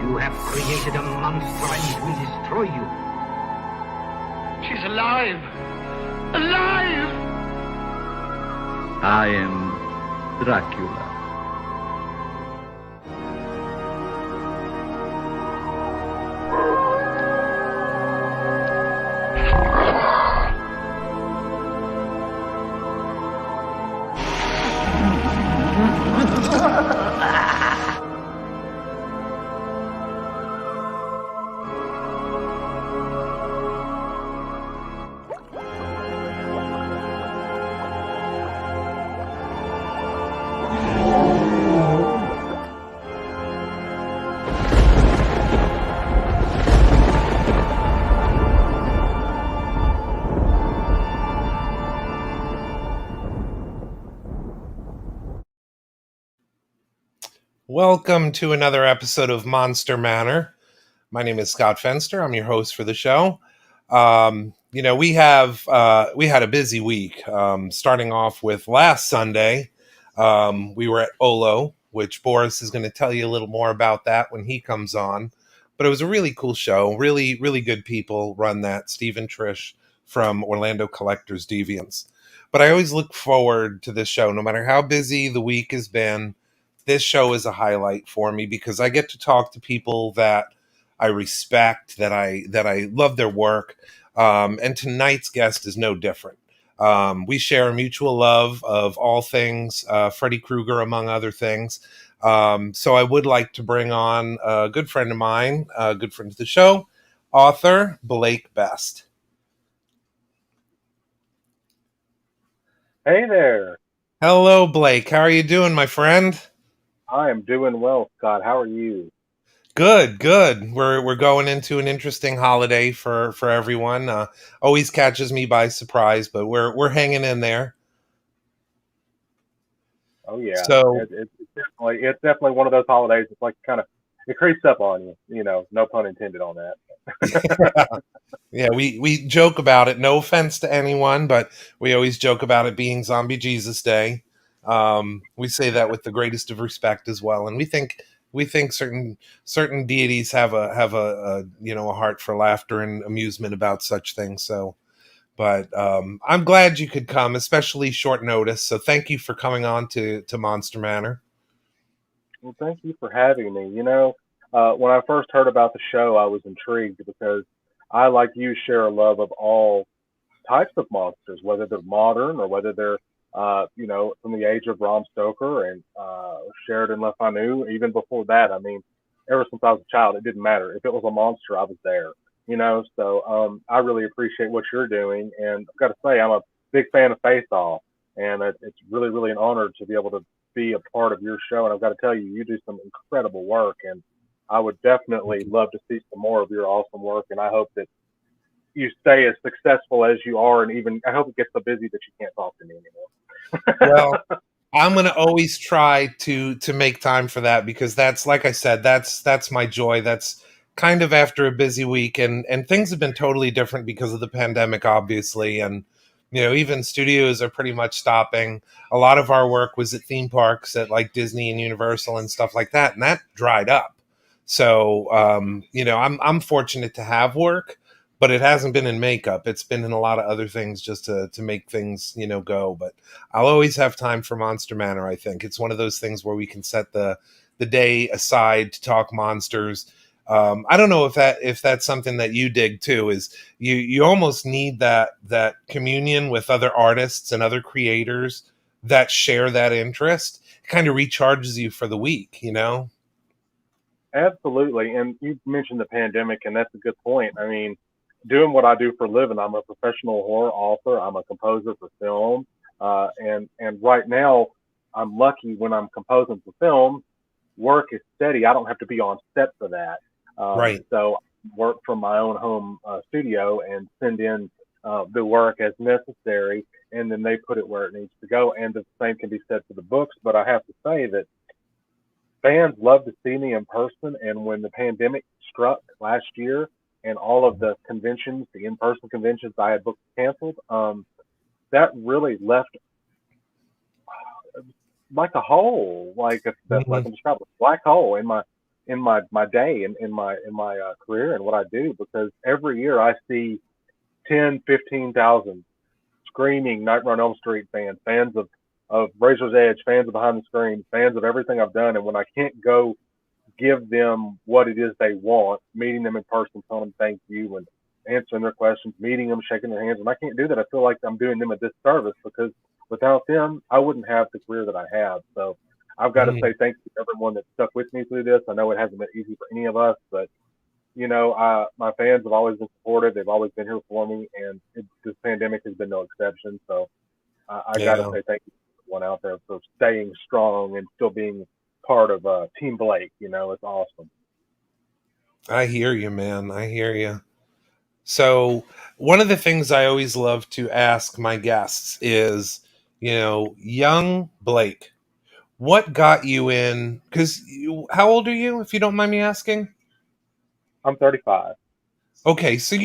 You have created a monster and it will destroy you. She's alive! Alive! I am Dracula. Welcome to another episode of Monster Manor. My name is Scott Fenster. I'm your host for the show. We had a busy week. Starting off with last Sunday, we were at Olo, which Boris is going to tell you a little more about that when he comes on. But it was a really cool show. Really, really good people run that. Steve and Trish from Orlando Collectors Deviants. But I always look forward to this show, no matter how busy the week has been. This show is a highlight for me because I get to talk to people that I respect, that I love their work. And tonight's guest is no different. We share a mutual love of all things Freddy Krueger, among other things. So I would like to bring on a good friend of mine, a good friend of the show, author Blake Best. Hey there. Hello, Blake. How are you doing, my friend? I am doing well, Scott. How are you? Good. We're going into an interesting holiday for everyone. Always catches me by surprise, but we're hanging in there. Oh yeah, So it's definitely one of those holidays. It's like it creeps up on you. You know, no pun intended on that. yeah, we joke about it. No offense to anyone, but we always joke about it being Zombie Jesus Day. We say that with the greatest of respect as well, and we think certain deities have a a heart for laughter and amusement about such things. So, but I'm glad you could come, especially short notice. So thank you for coming on to Monster Manor. Well, thank you for having me. When I first heard about the show, I was intrigued because I, like you, share a love of all types of monsters, whether they're modern or whether they're from the age of Bram Stoker and Sheridan Le Fanu. Even before that, I mean, ever since I was a child, it didn't matter. If it was a monster, I was there. So I really appreciate what you're doing, and I've got to say, I'm a big fan of Face Off, and it's really, really an honor to be able to be a part of your show. And I've got to tell you, you do some incredible work, and I would definitely love to see some more of your awesome work. And I hope that you stay as successful as you are, and even I hope it gets so busy that you can't talk to me anymore. Well, I'm going to always try to make time for that because that's, like I said, that's my joy. That's kind of after a busy week, and things have been totally different because of the pandemic, obviously. And, even studios are pretty much stopping. A lot of our work was at theme parks at like Disney and Universal and stuff like that. And that dried up. So, I'm fortunate to have work, but it hasn't been in makeup. It's been in a lot of other things just to make things, go. But I'll always have time for Monster Manor. I think it's one of those things where we can set the day aside to talk monsters. I don't know if that's something that you dig too. Is you almost need that communion with other artists and other creators that share that interest. It kind of recharges you for the week, Absolutely. And you mentioned the pandemic, and that's a good point. I mean, doing what I do for a living, I'm a professional horror author. I'm a composer for film. And right now, I'm lucky when I'm composing for film, work is steady. I don't have to be on set for that. Right. So I work from my own home studio and send in the work as necessary, and then they put it where it needs to go. And the same can be said for the books. But I have to say that fans love to see me in person. And when the pandemic struck last year and all of the conventions, the in-person conventions I had booked canceled, that really left like a hole, like I'm describing, a black hole in my in my day and in my career and what I do, because every year I see 10, 15,000 screaming Nightmare on Elm Street fans, fans of Razor's Edge, fans of Behind the Screen, fans of everything I've done. And when I can't go give them what it is they want, meeting them in person, telling them thank you and answering their questions, meeting them, shaking their hands, when I can't do that, I feel like I'm doing them a disservice, because without them, I wouldn't have the career that I have. So I've got to say thank you to everyone that stuck with me through this. I know it hasn't been easy for any of us, but my fans have always been supportive. They've always been here for me, and this pandemic has been no exception. So I got to say thank you to everyone out there for staying strong and still being part of Team Blake. It's awesome. I hear you, man. I hear you. So one of the things I always love to ask my guests is, young Blake, what got you in? Because how old are you, if you don't mind me asking? I'm 35. Okay, so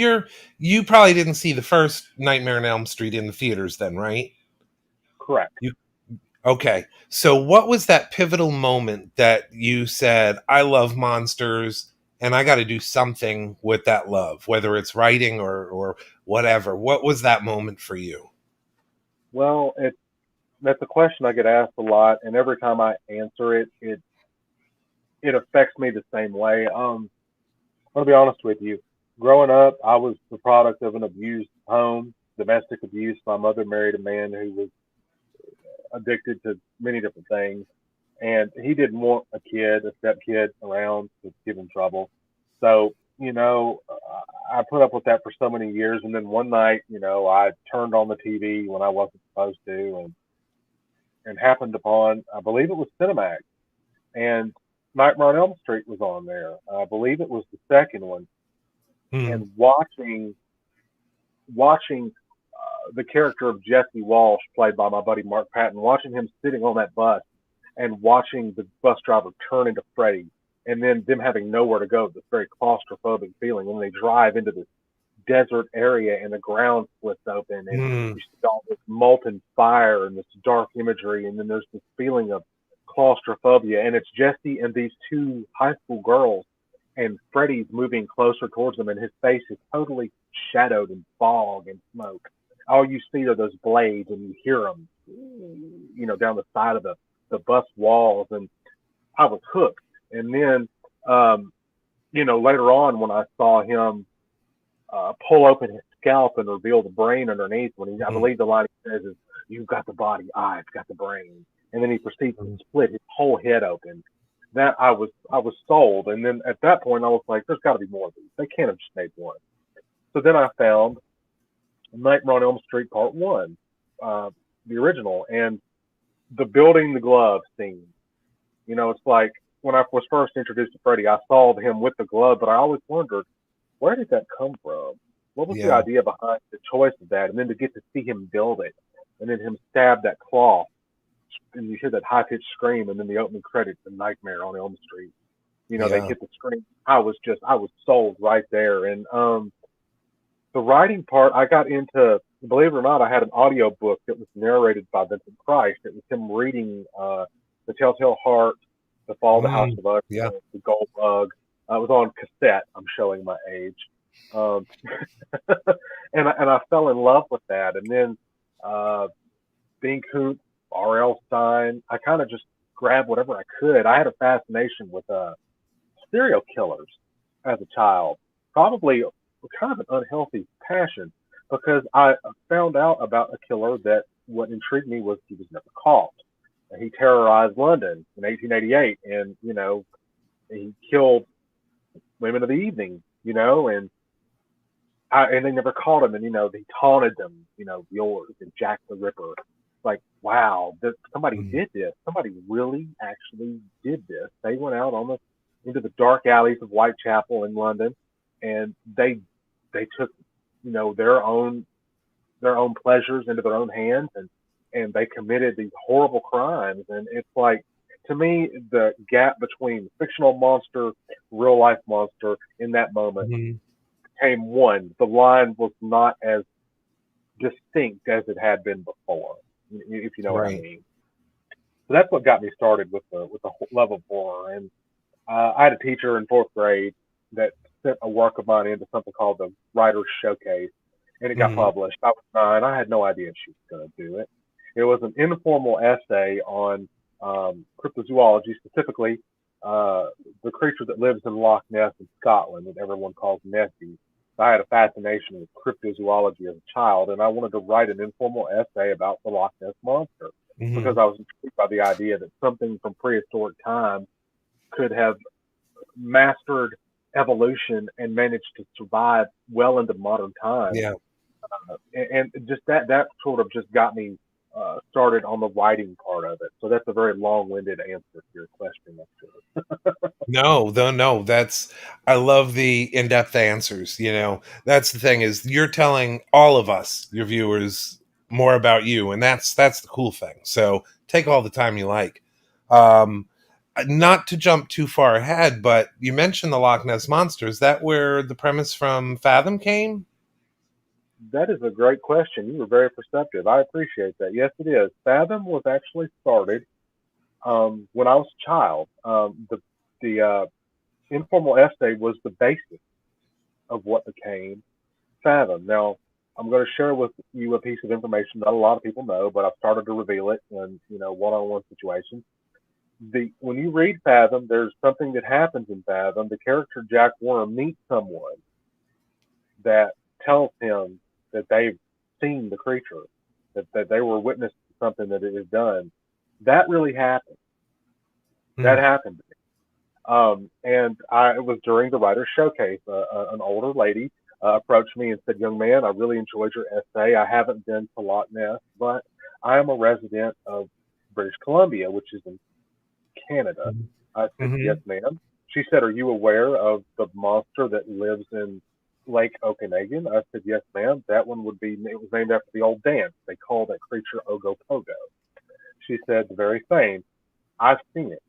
you probably didn't see the first Nightmare on Elm Street in the theaters then, right? Correct. Okay, so what was that pivotal moment that you said, I love monsters and I got to do something with that love, whether it's writing or whatever? What was that moment for you? Well, that's a question I get asked a lot, and every time I answer it, it affects me the same way. I'm gonna be honest with you. Growing up, I was the product of an abused home, domestic abuse. My mother married a man who was addicted to many different things, and he didn't want a step kid around to give him trouble. So, I put up with that for so many years, and then one night, I turned on the TV when I wasn't supposed to, and happened upon, I believe it was Cinemax, and Nightmare on Elm Street was on there. I believe it was the second one, and watching the character of Jesse Walsh, played by my buddy Mark Patton, watching him sitting on that bus and watching the bus driver turn into Freddy, and then them having nowhere to go, this very claustrophobic feeling when they drive into this desert area and the ground splits open and you see all this molten fire and this dark imagery, and then there's this feeling of claustrophobia, and it's Jesse and these two high school girls, and Freddy's moving closer towards them, and his face is totally shadowed in fog and smoke. All you see are those blades, and you hear them, down the side of the bus walls, and I was hooked. And then, later on when I saw him pull open his scalp and reveal the brain underneath, I believe the line he says is, "You've got the body, I've got the brain," and then he proceeds to split his whole head open. That I was sold, and then at that point I was like, "There's got to be more of these. They can't have just made one." So then I found Nightmare on Elm Street Part 1, the original, and the building the glove scene. It's like when I was first introduced to Freddy, I saw him with the glove, but I always wondered, where did that come from? What was the idea behind the choice of that? And then to get to see him build it, and then him stab that cloth, and you hear that high-pitched scream, and then the opening credits, The Nightmare on Elm Street. They hit the screen. I was sold right there. And the writing part, I got into, believe it or not, I had an audio book that was narrated by Vincent Price. It was him reading The Telltale Heart, The Fall of the House of Usher, The Gold Bug. It was on cassette. I'm showing my age. And I fell in love with that. And then Bean Koontz, R.L. Stein, I kind of just grabbed whatever I could. I had a fascination with serial killers as a child. Probably kind of an unhealthy passion, because I found out about a killer that what intrigued me was he was never caught. He terrorized London in 1888, and he killed women of the evening, and they never caught him, and they taunted them, yours and Jack the Ripper. Like, wow, somebody did this. Somebody really actually did this. They went out into the dark alleys of Whitechapel in London, and they took their own pleasures into their own hands, and they committed these horrible crimes. And it's like, to me, the gap between fictional monster, real life monster in that moment became one. The line was not as distinct as it had been before, if you know what I mean. So that's what got me started with the love of horror. And I had a teacher in fourth grade that sent a work of mine into something called the Writer's Showcase, and it got Hmm. published. I was 9. I had no idea she was going to do it. It was an informal essay on cryptozoology, specifically uh, the creature that lives in Loch Ness in Scotland that everyone calls Nessie. I had a fascination with cryptozoology as a child, and I wanted to write an informal essay about the Loch Ness monster because Hmm. I was intrigued by the idea that something from prehistoric times could have mastered evolution and managed to survive well into modern times. Yeah. And just that sort of just got me started on the writing part of it. So that's a very long-winded answer to your question. No, no, that's I love the in-depth answers, That's the thing is you're telling all of us, your viewers, more about you, and that's the cool thing. So take all the time you like. Um Not to jump too far ahead, but you mentioned the Loch Ness Monster. Is that where the premise from Fathom came? That is a great question. You were very perceptive. I appreciate that. Yes, it is. Fathom was actually started when I was a child. The informal essay was the basis of what became Fathom. Now, I'm going to share with you a piece of information that a lot of people know, but I've started to reveal it in one-on-one situations. When you read Fathom, there's something that happens in Fathom. The character Jack Worm meets someone that tells him that they've seen the creature, that they were witness to something that it has done. That really happened. That Hmm. happened. And it was during the writer's showcase. An older lady approached me and said, "Young man, I really enjoyed your essay. I haven't been to Loch Ness, but I am a resident of British Columbia, which is in Canada." I said, "Yes, Hmm. ma'am." She said, "Are you aware of the monster that lives in Lake Okanagan?" I said, "Yes, ma'am. That one would be, it was named after the old dance. They call that creature Ogopogo." She said, "The very same. I've seen it."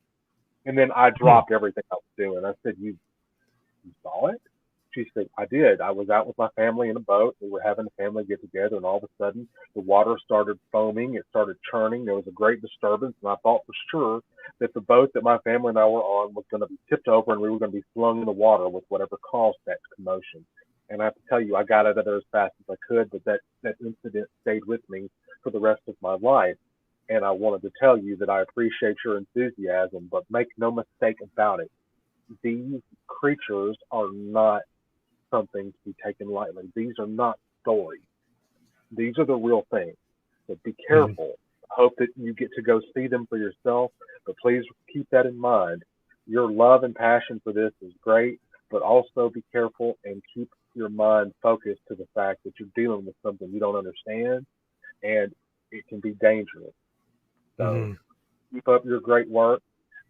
And then I Hmm. dropped everything I was doing. I said, "You saw it?" She said, "I did. I was out with my family in a boat. We were having a family get together, and all of a sudden, the water started foaming. It started churning. There was a great disturbance, and I thought for sure that the boat that my family and I were on was going to be tipped over, and we were going to be flung in the water with whatever caused that commotion." And I have to tell you, I got out of there as fast as I could, but that incident stayed with me for the rest of my life. And I wanted to tell you that I appreciate your enthusiasm, but make no mistake about it. These creatures are not something to be taken lightly. These are not stories. These are the real things. So be Hmm. careful. I hope that you get to go see them for yourself, but please keep that in mind. Your love and passion for this is great, but also be careful and keep your mind focused to the fact that you're dealing with something you don't understand and it can be dangerous. So Hmm. keep up your great work,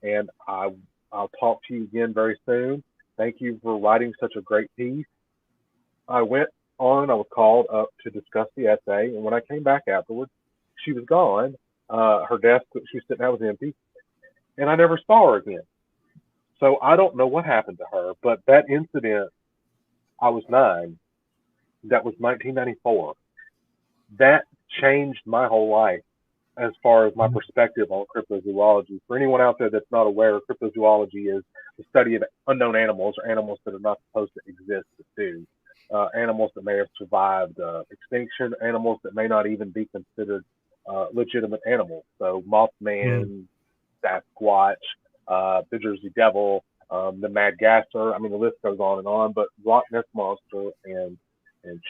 and I'll talk to you again very soon. Thank you for writing such a great piece. I went on. I was called up to discuss the essay, and when I came back afterwards, she was gone. Her desk that she was sitting at was empty, and I never saw her again. So I don't know what happened to her. But that incident, I was 9. That was 1994. That changed my whole life as far as my perspective on cryptozoology. For anyone out there that's not aware, cryptozoology is the study of unknown animals or animals that are not supposed to exist but do. Animals that may have survived extinction, animals that may not even be considered legitimate animals. So Hmm. Mothman, Sasquatch, the Jersey Devil, the Mad Gasser. I mean, the list goes on and on. But Loch Ness Monster and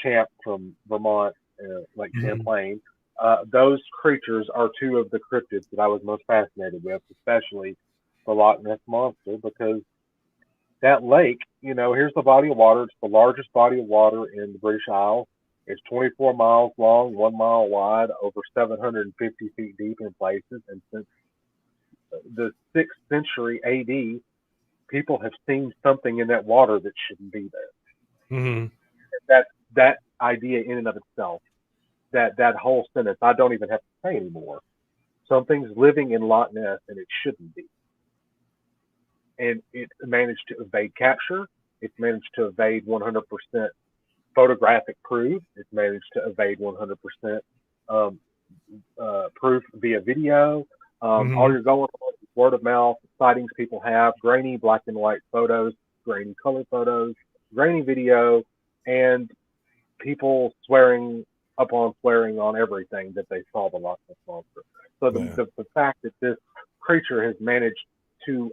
Champ from Vermont, Lake Hmm. Champlain, those creatures are two of the cryptids that I was most fascinated with, especially the Loch Ness Monster, because that lake, here's the body of water. It's the largest body of water in the British Isles. It's 24 miles long, 1 mile wide, over 750 feet deep in places. And since the 6th century AD, people have seen something in that water that shouldn't be there. Hmm. That idea in and of itself, that whole sentence, I don't even have to say anymore. Something's living in Loch Ness and it shouldn't be. And it managed to evade capture. It's managed to evade 100% photographic proof. It's managed to evade 100% um, proof via video. All Hmm. you're going on is word of mouth, sightings people have, grainy black and white photos, grainy color photos, grainy video, and people swearing upon swearing on everything that they saw the Loch Ness Monster. So Yeah. the fact that this creature has managed to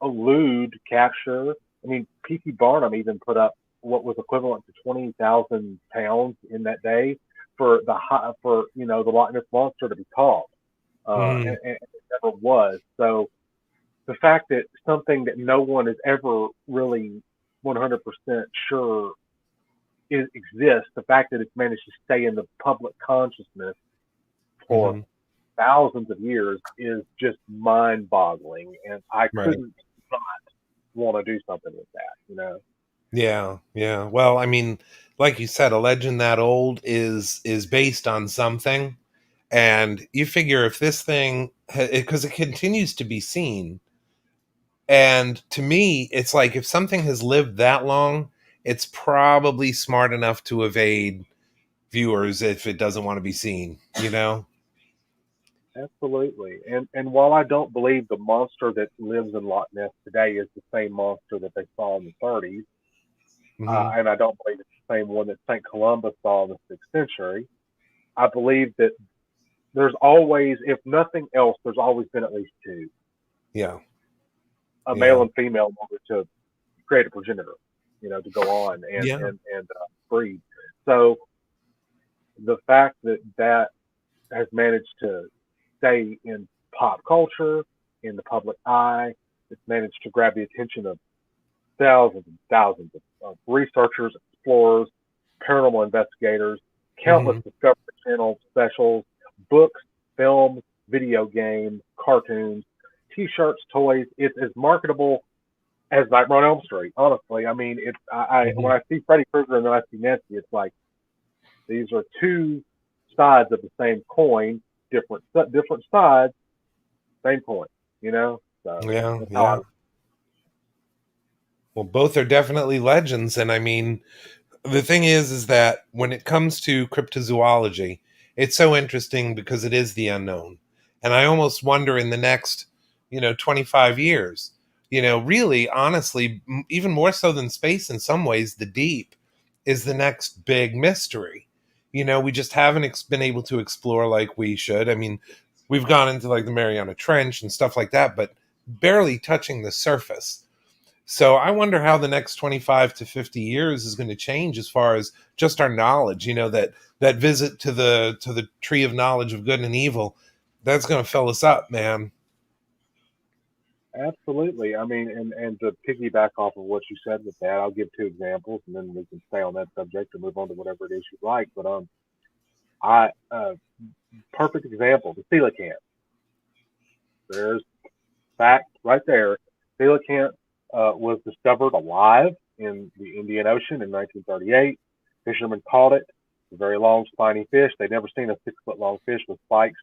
elude capture. I mean, P.T. Barnum even put up what was equivalent to 20,000 pounds in that day for the Loch Ness Monster to be caught, and it never was. So the fact that something that no one is ever really 100% sure exists, the fact that it's managed to stay in the public consciousness for thousands of years is just mind-boggling, and I couldn't not want to do something with that. Yeah. Well, I mean, like you said, a legend that old is based on something, and you figure if this thing, because it continues to be seen, and to me, it's like if something has lived that long, it's probably smart enough to evade viewers if it doesn't want to be seen. Absolutely. And while I don't believe the monster that lives in Loch Ness today is the same monster that they saw in the 30s, and I don't believe it's the same one that St. Columba saw in the 6th century, I believe that there's always, if nothing else, there's always been at least two, Yeah. a male and female, in order to create a progenitor, to go on and breed. So the fact that that has managed to stay in pop culture, in the public eye, it's managed to grab the attention of thousands and thousands of researchers, explorers, paranormal investigators, countless Discovery Channel specials, books, films, video games, cartoons, T-shirts, toys. It's as marketable as Nightmare on Elm Street. Honestly, I mean, it's when I see Freddy Krueger and then I see Nancy, it's like these are two sides of the same coin, different sides, same coin. So Yeah. Well, both are definitely legends, and I mean, the thing is that when it comes to cryptozoology, it's so interesting because it is the unknown. And I almost wonder in the next, 25 years, really, honestly, even more so than space in some ways, the deep is the next big mystery. We just haven't been able to explore like we should. I mean, we've gone into like the Mariana Trench and stuff like that, but barely touching the surface. So I wonder how the next 25 to 50 years is going to change as far as just our knowledge, that visit to the tree of knowledge of good and evil, that's going to fill us up, man. Absolutely. I mean, and to piggyback off of what you said with that, I'll give two examples, and then we can stay on that subject and move on to whatever it is you like. But perfect example, the coelacanth. There's fact right there. Coelacanth was discovered alive in the Indian Ocean in 1938. Fishermen caught it. It's a very long, spiny fish. They'd never seen a 6-foot long fish with spikes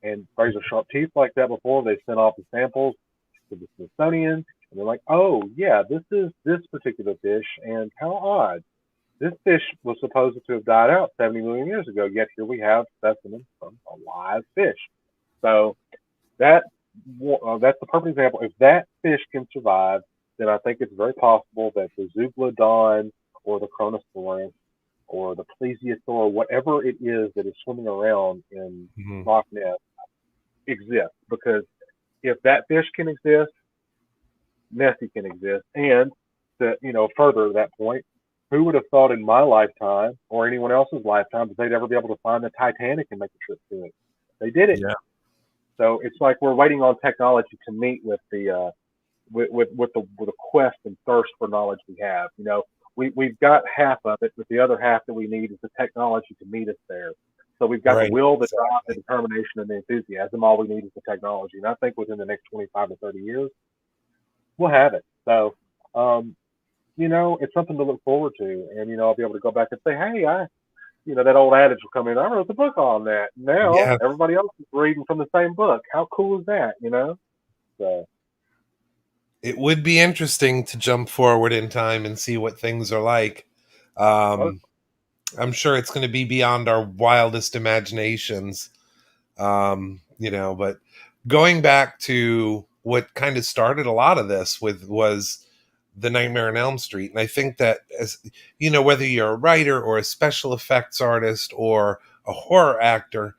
and razor sharp teeth like that before. They sent off the samples to the Smithsonian, and they're like, "Oh yeah, this is this particular fish, and how odd! This fish was supposed to have died out 70 million years ago, yet here we have specimens from a live fish." So that's the perfect example. If that fish can survive, then I think it's very possible that the Zeuglodon or the Chronosaurus or the Plesiosaur, whatever it is that is swimming around in Loch Ness, exists. Because if that fish can exist, Nessie can exist. And to further that point, who would have thought in my lifetime or anyone else's lifetime that they'd ever be able to find the Titanic and make a trip to it? They did it. Yeah. So it's like we're waiting on technology to meet with the with the quest and thirst for knowledge we have. We've got half of it, but the other half that we need is the technology to meet us there. So we've got the will, the drive, the determination, and the enthusiasm. All we need is the technology. And I think within the next 25 to 30 years, we'll have it. So, it's something to look forward to. And, I'll be able to go back and say, hey, that old adage will come in. I wrote the book on that. Now everybody else is reading from the same book. How cool is that, So. It would be interesting to jump forward in time and see what things are like. I'm sure it's going to be beyond our wildest imaginations. But going back to what kind of started a lot of this was the Nightmare on Elm Street. And I think that, as you know, whether you're a writer or a special effects artist or a horror actor,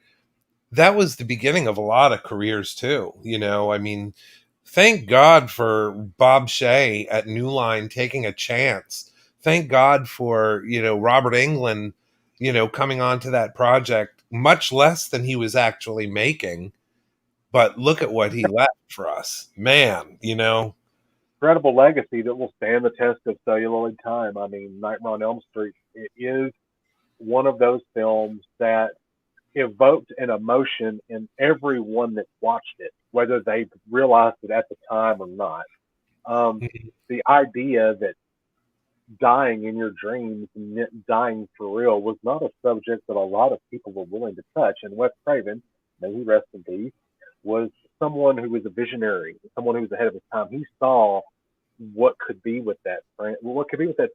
that was the beginning of a lot of careers too. You know, I mean, thank God for Bob Shea at New Line taking a chance. Thank God for, you know, Robert Englund, you know, coming onto that project much less than he was actually making. But look at what he left for us. Man, you know. Incredible legacy that will stand the test of celluloid time. I mean, Nightmare on Elm Street, it is one of those films that evoked an emotion in everyone that watched it, whether they realized it at the time or not. The idea that dying in your dreams and dying for real was not a subject that a lot of people were willing to touch. And Wes Craven, may he rest in peace, was someone who was a visionary, someone who was ahead of his time. He saw what could be with that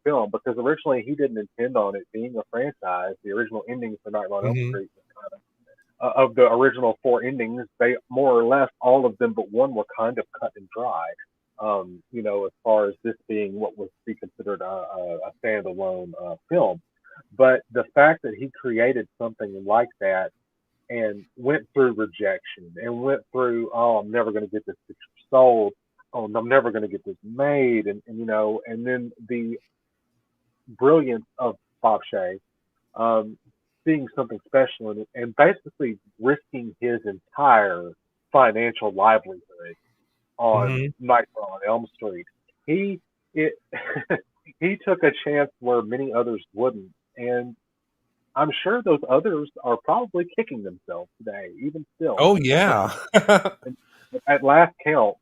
film, because originally he didn't intend on it being a franchise. The original ending for Nightmare on Elm Street was kind of the original 4 endings, they more or less all of them but one were kind of cut and dry. You know, as far as this being what was be considered a standalone film, but the fact that he created something like that and went through rejection and went through, oh, I'm never going to get this picture sold. Oh, I'm never going to get this made. And, you know, and then the brilliance of Bob Shea, seeing something special in it and basically risking his entire financial livelihood on Nightmare on Elm Street. He took a chance where many others wouldn't. And I'm sure those others are probably kicking themselves today, even still. Oh, yeah. At last count,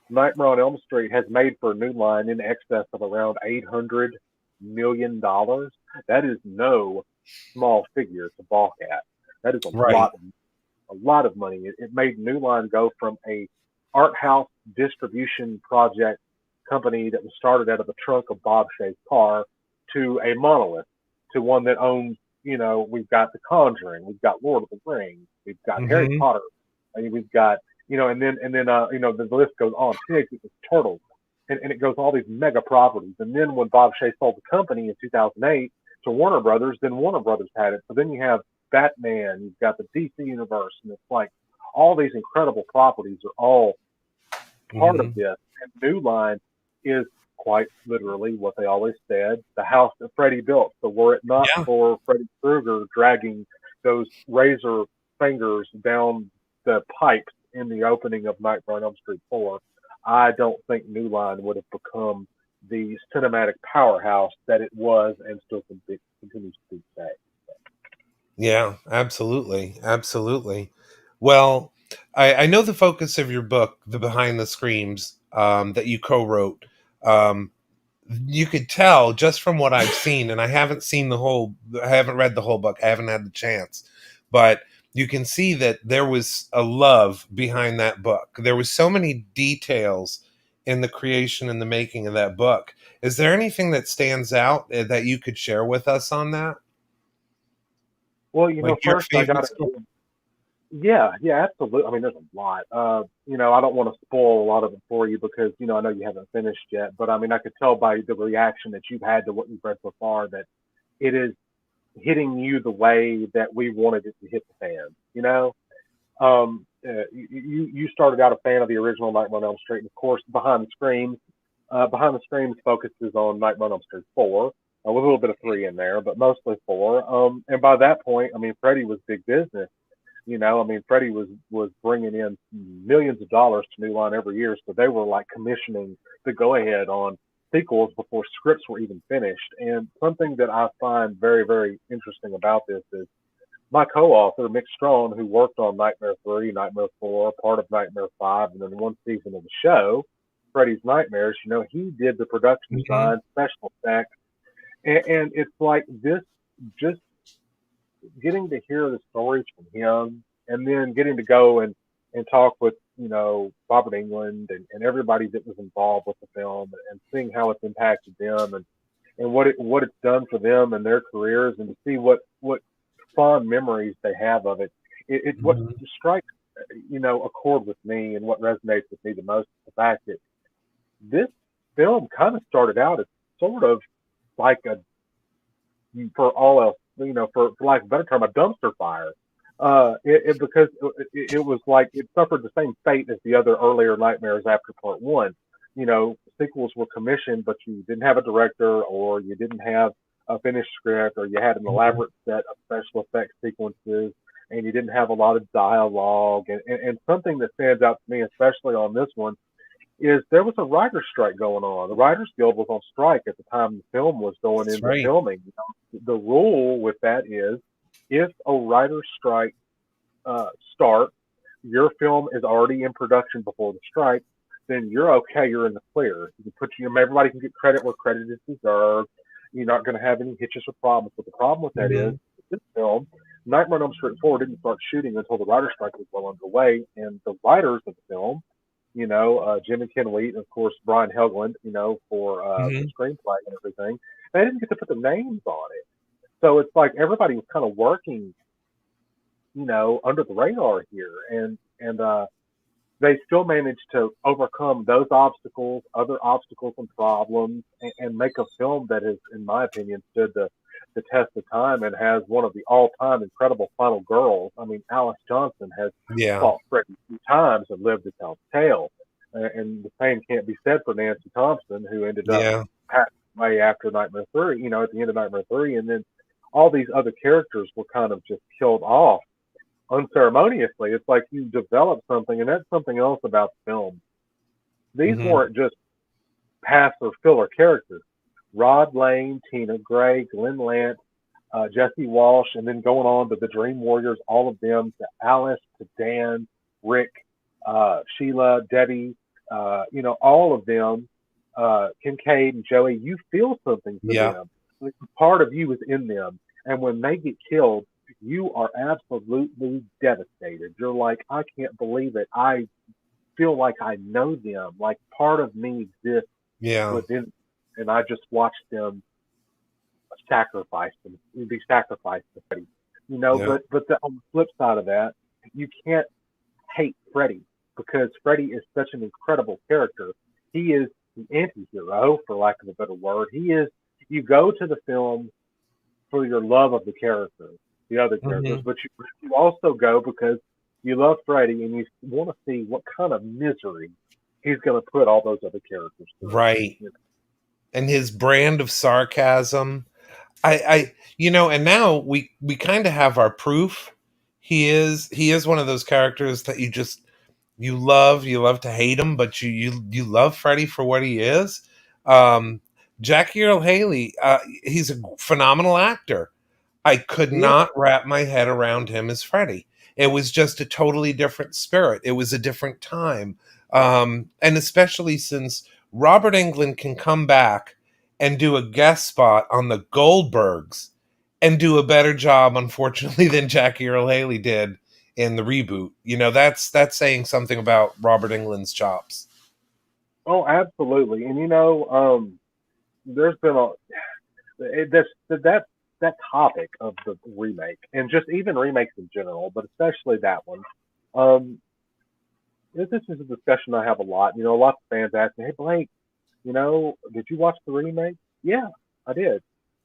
Nightmare on Elm Street has made for New Line in excess of around $800 million. That is no small figure to balk at. That is a lot of money. It made New Line go from a art house distribution project company that was started out of the trunk of Bob Shea's car to a monolith, to one that owns, you know, we've got The Conjuring, we've got Lord of the Rings, we've got Harry Potter, I mean, we've got, you know, and then you know, the list goes on. Teenage Mutant Ninja Turtles, and it goes all these mega properties. And then when Bob Shea sold the company in 2008 to Warner Brothers, then Warner Brothers had it. So then you have Batman, you've got the DC universe, and it's like all these incredible properties are all part of this. And New Line is quite literally what they always said, the house that Freddy built. So were it not for Freddy Krueger dragging those razor fingers down the pipes in the opening of Nightmare on Elm Street 4, I don't think New Line would have become the cinematic powerhouse that it was and still continues to be today. Yeah, absolutely. Absolutely. Well, I know the focus of your book, The Behind the Screams, that you co-wrote. You could tell just from what I've seen, and I haven't read the whole book. I haven't had the chance, but you can see that there was a love behind that book. There was so many details in the creation and the making of that book. Is there anything that stands out that you could share with us on that? Well, you know, Like your first I got favorite yeah, absolutely. I mean, there's a lot. You know, I don't want to spoil a lot of it for you because, you know, I know you haven't finished yet, but I mean, I could tell by the reaction that you've had to what you've read so far that it is hitting you the way that we wanted it to hit the fans. You know, you started out a fan of the original Nightmare on Elm Street, and of course, Behind the Screams. Behind the Screams focuses on Nightmare on Elm Street 4, with a little bit of 3 in there, but mostly 4. And by that point, I mean, Freddy was big business. You know, I mean, Freddy was bringing in millions of dollars to New Line every year, so they were like commissioning the go-ahead on sequels before scripts were even finished. And something that I find very, very interesting about this is my co-author, Mick Strawn, who worked on Nightmare 3, Nightmare 4, part of Nightmare 5, and then one season of the show, Freddy's Nightmares, you know, he did the production design, special effects, and it's like this, just getting to hear the stories from him, and then getting to go and talk with, you know, Robert Englund and everybody that was involved with the film, and seeing how it's impacted them and what it's done for them and their careers, and to see what fond memories they have of it. What strikes accord with me, and what resonates with me the most is the fact that this film kind of started out as sort of like for all else, for lack of a better term, a dumpster fire. Because it was like it suffered the same fate as the other earlier nightmares after part one. Sequels were commissioned, but you didn't have a director, or you didn't have a finished script, or you had an elaborate set of special effects sequences, and you didn't have a lot of dialogue. And something that stands out to me, especially on this one, is there was a writer's strike going on. The Writers Guild was on strike at the time the film was going That's into right. filming. The rule with that is if a writer's strike starts, your film is already in production before the strike, then you're okay. You're in the clear. You can everybody can get credit where credit is deserved. You're not going to have any hitches or problems. But the problem with that is this film, Nightmare on Elm Street 4, didn't start shooting until the writer's strike was well underway, and the writers of the film, Jim and Ken Wheat, and of course Brian Helgeland, for the screenplay and everything, they didn't get to put the names on it. So it's like everybody was kind of working, under the radar here, and they still managed to overcome those obstacles, other obstacles and problems, and make a film that has, in my opinion, stood the test of time and has one of the all-time incredible final girls. I mean, Alice Johnson has fought Freddy 2 times and lived to tell the tale. And the same can't be said for Nancy Thompson, who ended up passing away after Nightmare 3, at the end of Nightmare 3. And then all these other characters were kind of just killed off unceremoniously. It's like you develop something, and that's something else about the film. These weren't just pass or filler characters. Rod Lane, Tina Gray, Glenn Lance, Jesse Walsh, and then going on to the Dream Warriors, all of them, to Alice, to Dan, Rick, Sheila, Debbie, all of them, Kincaid and Joey, you feel something for them. Like, part of you is in them. And when they get killed, you are absolutely devastated. You're like, I can't believe it. I feel like I know them. Like part of me exists within, and I just watched them be sacrificed to Freddy. But on the flip side of that, you can't hate Freddy because Freddy is such an incredible character. He is the anti-hero, for lack of a better word. You go to the film for your love of the character, the other characters, but you also go because you love Freddy and you want to see what kind of misery he's going to put all those other characters through. Right. And his brand of sarcasm, and now we kind of have our proof. He is one of those characters that you love to hate him, but you love Freddy for what he is. Jackie Earle Haley, he's a phenomenal actor. I could not wrap my head around him as Freddy. It was just a totally different spirit. It was a different time. And especially since Robert Englund can come back and do a guest spot on the Goldbergs and do a better job, unfortunately, than Jackie Earle Haley did in the reboot. That's saying something about Robert Englund's chops. Oh, absolutely. And there's been that topic of the remake, and just even remakes in general, but especially that one. This is a discussion I have a lot. Lots of fans ask me, "Hey Blake, did you watch the remake?" Yeah, I did.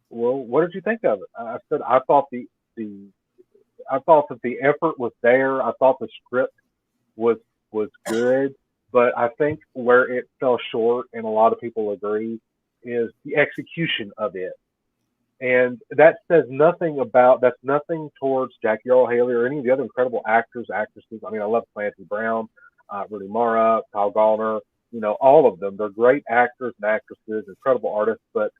Well, what did you think of it? I said I thought I thought that the effort was there. I thought the script was good, but I think where it fell short, and a lot of people agree, is the execution of it. And that says nothing that's nothing towards Jackie Earle Haley or any of the other incredible actors, actresses. I mean, I love Clancy Brown, Rooney Mara, Kyle Gallner, all of them. They're great actors and actresses, incredible artists. But,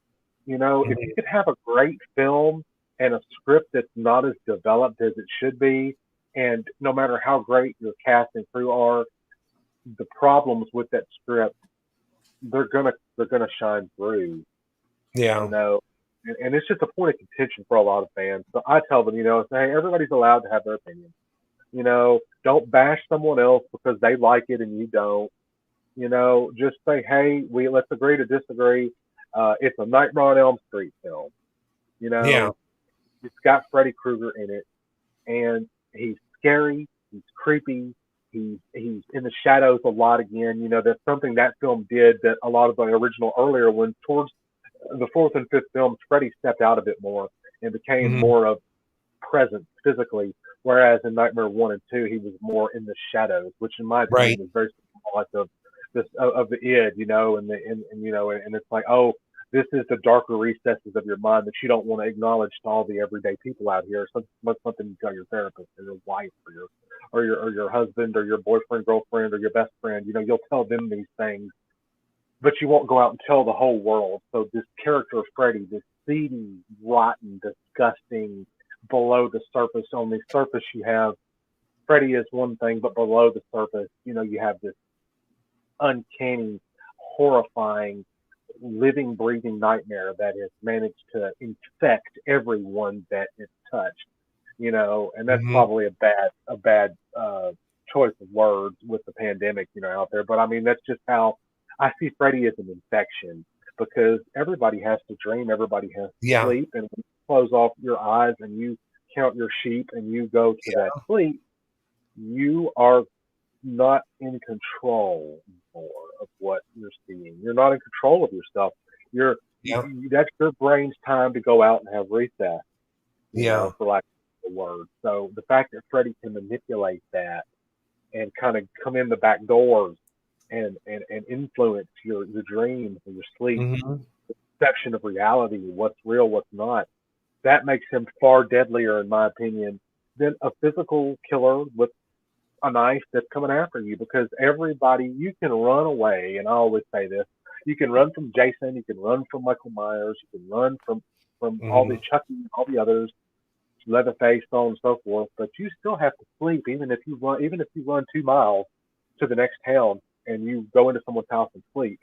if you could have a great film and a script that's not as developed as it should be, and no matter how great your cast and crew are, the problems with that script, they're gonna shine through. Yeah. And it's just a point of contention for a lot of fans. So I tell them, hey, everybody's allowed to have their opinion. Don't bash someone else because they like it and you don't. Just say, hey, let's agree to disagree. It's a Nightmare on Elm Street film. It's got Freddy Krueger in it, and he's scary. He's creepy. He's in the shadows a lot again. That's something that film did that a lot of the original earlier ones, towards the fourth and fifth films, Freddy stepped out a bit more and became Hmm. more of presence physically, whereas in Nightmare 1 and 2, he was more in the shadows, which in my Right. opinion is very symbolic of the id, and it's like, oh, this is the darker recesses of your mind that you don't want to acknowledge to all the everyday people out here. Something you tell your therapist or your wife or your husband or your boyfriend, girlfriend, or your best friend. You'll tell them these things, but you won't go out and tell the whole world. So this character of Freddy, this seedy, rotten, disgusting, below the surface. On the surface, you have Freddy is one thing, but below the surface, you have this uncanny, horrifying, living, breathing nightmare that has managed to infect everyone that it's touched. And that's Hmm. probably a bad choice of words with the pandemic, out there. But I mean, that's just how I see Freddy as an infection, because everybody has to dream, everybody has to Yeah. sleep, and when you close off your eyes and you count your sheep and you go to that sleep, you are not in control more of what you're seeing. You're not in control of yourself. You're Yeah. that's your brain's time to go out and have recess, Yeah. for lack of a word. So the fact that Freddie can manipulate that and kind of come in the back doors and influence your dreams and your sleep, Hmm. perception of reality, what's real, what's not, that makes him far deadlier, in my opinion, than a physical killer with a knife that's coming after you, because everybody, you can run away, and I always say this, you can run from Jason, you can run from Michael Myers, you can run from all the Hmm. Chucky, all the others, Leatherface, so on and so forth, but you still have to sleep, even if you run 2 miles to the next town and you go into someone's house and sleep.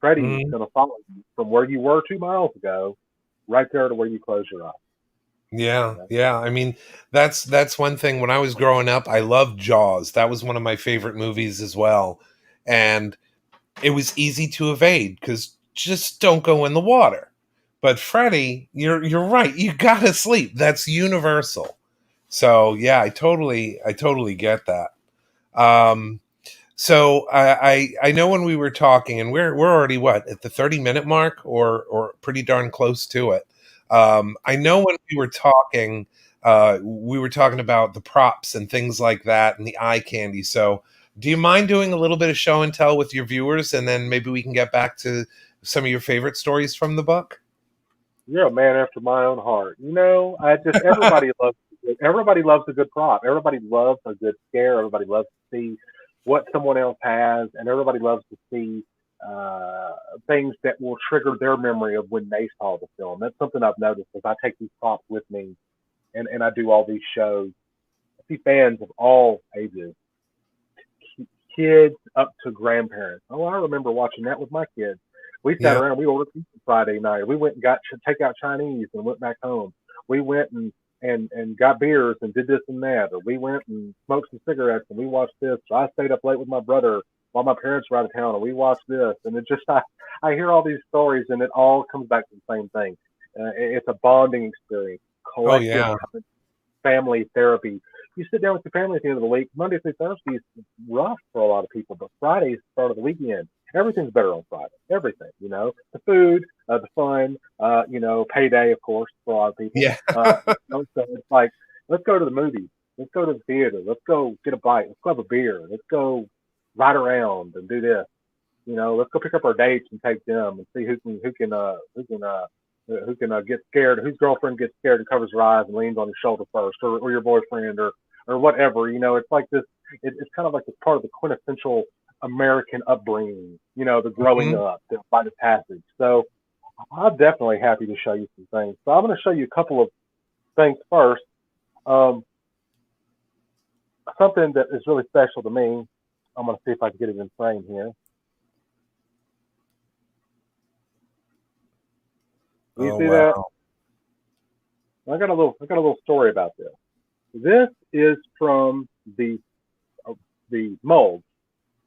Freddy's Hmm. gonna follow you from where you were 2 miles ago, right there to where you close your eyes. Yeah, You yeah. I mean, that's one thing. When I was growing up, I loved Jaws. That was one of my favorite movies as well. And it was easy to evade because just don't go in the water. But Freddy, you're right. You gotta sleep. That's universal. So yeah, I totally get that. Um, so I know when we were talking, and we're already what, at the 30-minute mark, or pretty darn close to it. I know when we were talking about the props and things like that and the eye candy. So do you mind doing a little bit of show and tell with your viewers, and then maybe we can get back to some of your favorite stories from the book? You're a man after my own heart. I just everybody loves a good prop. Everybody loves a good scare. Everybody loves to see what someone else has, and everybody loves to see uh, things that will trigger their memory of when they saw the film. That's something I've noticed as I take these props with me, and I do all these shows. I see fans of all ages, kids up to grandparents. Oh, I remember watching that with my kids. We sat Yeah. around. We ordered pizza Friday night. We went and got takeout Chinese and went back home. We went and got beers and did this and that. Or we went and smoked some cigarettes and we watched this. So I stayed up late with my brother while my parents were out of town and we watched this. And it just I hear all these stories and it all comes back to the same thing. It's a bonding experience, Oh collective yeah. family therapy. You sit down with your family at the end of the week. Monday through Thursday is rough for a lot of people, but Friday's the start of the weekend. Everything's better on Friday. Everything, the food, the fun, payday, of course, for a lot of people. Yeah. So it's like, let's go to the movies. Let's go to the theater. Let's go get a bite. Let's go have a beer. Let's go ride around and do this. Let's go pick up our dates and take them and see who can get scared, whose girlfriend gets scared and covers her eyes and leans on your shoulder first, or your boyfriend, or whatever. It's like this. It's kind of like it's part of the quintessential American upbringing. The growing Mhm. up, the rite of passage. So I'm definitely happy to show you some things. So I'm going to show you a couple of things first. Um, Something that is really special to me. I'm going to see if I can get it in frame here. Do you Oh see that? wow. I got a little story about this. This is from uh, the mold.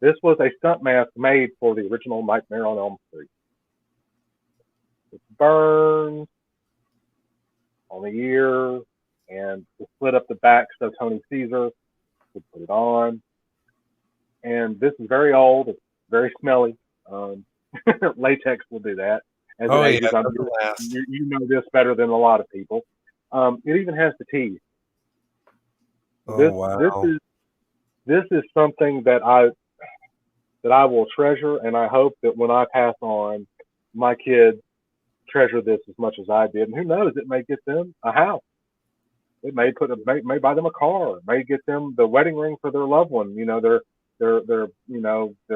This was a stunt mask made for the original Nightmare on Elm Street. It's burned on the ear and to split up the back so Tony Caesar We'd put it on. And this is very old. It's very smelly. Latex will do that. As Oh it yeah, ages, doesn't last. you know this better than a lot of people. It even has the teeth. Oh This wow. is something that I will treasure, and I hope that when I pass on, my kids treasure this as much as I did. And who knows, it may get them a house. It may buy them a car. It may get them the wedding ring for their loved one. You know, their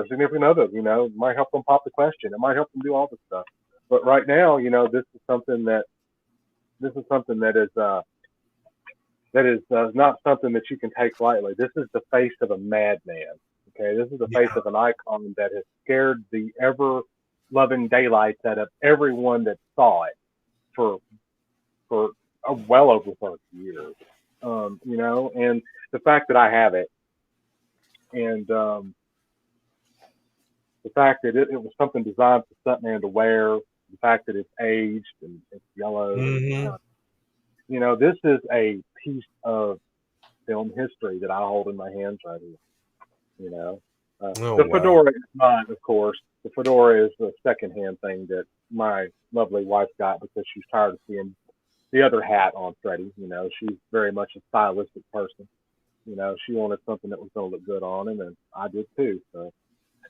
significant other. You know, it might help them pop the question. It might help them do all this stuff. But right now, you know, this is something that is not something that you can take lightly. This is the face of a madman. Okay, this is the face Yeah. of an icon that has scared the ever loving daylights out of everyone that saw it for well over 30 years. You know, and the fact that I have it, and the fact that it was something designed for Stuntman to wear, the fact that it's aged and it's yellow, Hmm. you know, this is a piece of film history that I hold in my hands right here. You know, Oh the wow. fedora is mine, of course. The fedora is the secondhand thing that my lovely wife got because she's tired of seeing the other hat on Freddy. You know, she's very much a stylistic person. You know, she wanted something that was going to look good on him, and I did too. So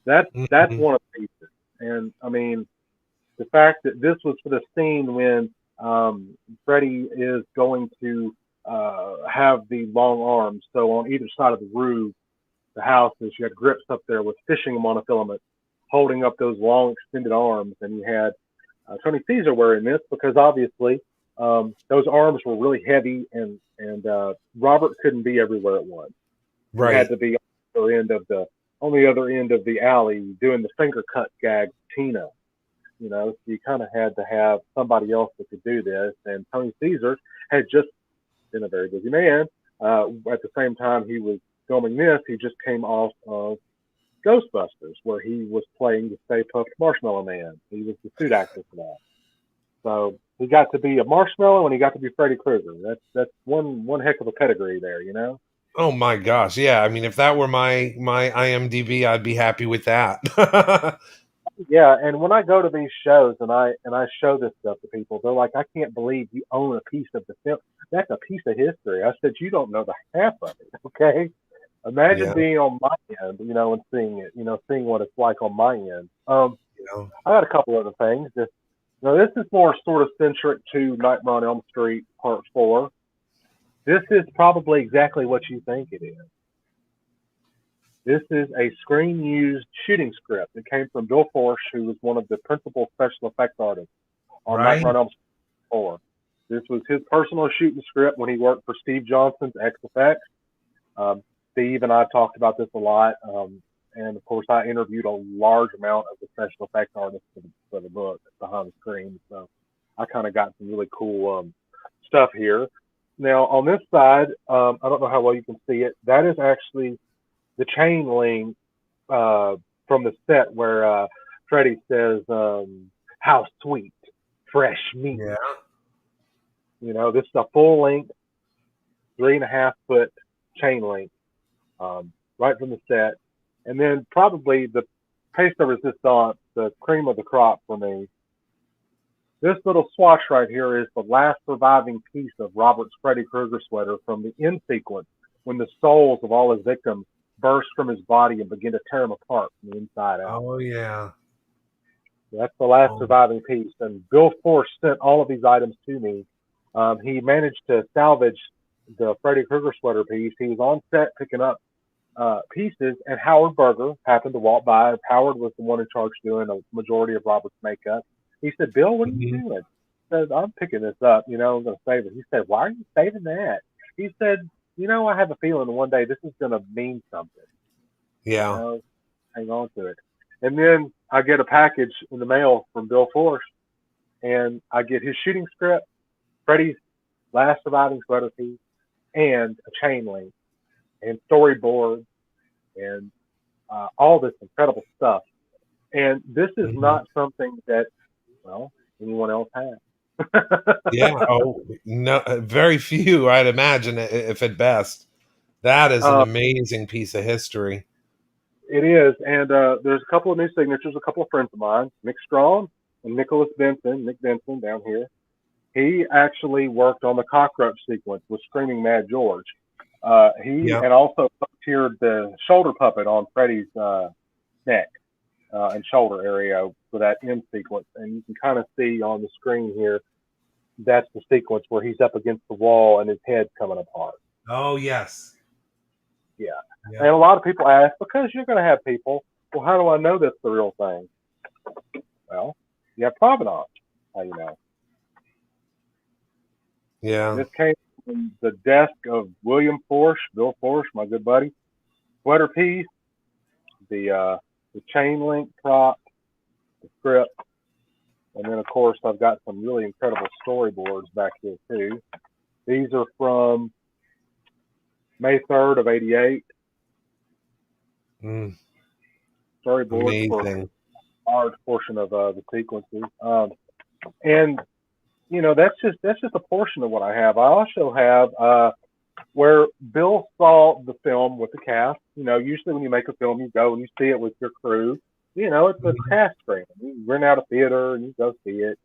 that's Hmm. one of the pieces. And I mean, the fact that this was for the scene when Freddy is going to have the long arms. So on either side of the roof, the houses, you had grips up there with fishing monofilament holding up those long extended arms, and you had Tony Caesar wearing this because obviously those arms were really heavy, and Robert couldn't be everywhere at once. He had Right. to be on the other end of the alley doing the finger cut gag Tina. You know, so you kind of had to have somebody else that could do this, and Tony Caesar had just been a very busy man. At the same time he was filming this, he just came off of Ghostbusters, where he was playing the Stay Puft Marshmallow Man. He was the suit actor for that. So he got to be a marshmallow and he got to be Freddy Krueger. That's one heck of a pedigree there, you know. Oh my gosh. Yeah. I mean, if that were my IMDb, I'd be happy with that. Yeah, and when I go to these shows and I show this stuff to people, they're like, "I can't believe you own a piece of the film. That's a piece of history." I said, "You don't know the half of it, okay? Imagine Yeah. being on my end, you know, and seeing it, you know, seeing what it's like on my end." You know. I got a couple other things. Now, this is more sort of centric to Nightmare on Elm Street Part 4. This is probably exactly what you think it is. This is a screen used shooting script. It came from Bill Forsh, who was one of the principal special effects artists on Right. Nightmare on Elm Street 4. This was his personal shooting script when he worked for Steve Johnson's X Effects. Steve and I talked about this a lot. And of course, I interviewed a large amount of the special effects artists for the book behind the screen. So I kind of got some really cool stuff here. Now, on this side, I don't know how well you can see it. That is actually the chain link from the set where Freddy says, "How sweet, fresh meat." Yeah. You know, this is a full length, 3.5 foot chain link right from the set. And then probably the piece de resistance, the cream of the crop for me. This little swatch right here is the last surviving piece of Robert's Freddy Krueger sweater from the end sequence when the souls of all his victims burst from his body and begin to tear him apart from the inside out. Oh yeah. That's the last Oh, surviving piece. And Bill Force sent all of these items to me. He managed to salvage the Freddy Krueger sweater piece. He was on set picking up pieces, and Howard Berger happened to walk by. Howard was the one in charge doing a majority of Robert's makeup. He said, "Bill, what are you mhm. doing?" I said, "I'm picking this up. You know, I'm going to save it." He said, "Why are you saving that?" He said, "You know, I have a feeling one day this is going to mean something. You Yeah. know, hang on to it." And then I get a package in the mail from Bill Force, and I get his shooting script, Freddy's last surviving sweater piece, and a chain link, and storyboards, and all this incredible stuff. And this is Mhm. not something that, well, anyone else has. Yeah. Oh no, very few, I'd imagine, if at best. That is an amazing piece of history. It is, and there's a couple of new signatures. A couple of friends of mine, Mick Strawn and Nicholas Benson, Nick Benson down here. He actually worked on the cockroach sequence with Screaming Mad George. And also puppeteered the shoulder puppet on Freddy's neck and shoulder area for that end sequence. And you can kind of see on the screen here, that's the sequence where he's up against the wall and his head's coming apart. Oh, yes. Yeah. And a lot of people ask, because you're going to have people, well, how do I know that's the real thing? Well, you have provenance. How you know? Yeah. This came from the desk of William Forsh, Bill Forsh, my good buddy. Sweater piece, the chain link prop, the script, and then of course I've got some really incredible storyboards back here too. These are from May 3rd of '88. Storyboards for a large portion of the sequences, and you know that's just a portion of what I have. I also have where Bill saw the film with the cast. You know, usually when you make a film, you go and you see it with your crew. You know, it's a cast screen. You rent out a theater and you go see it.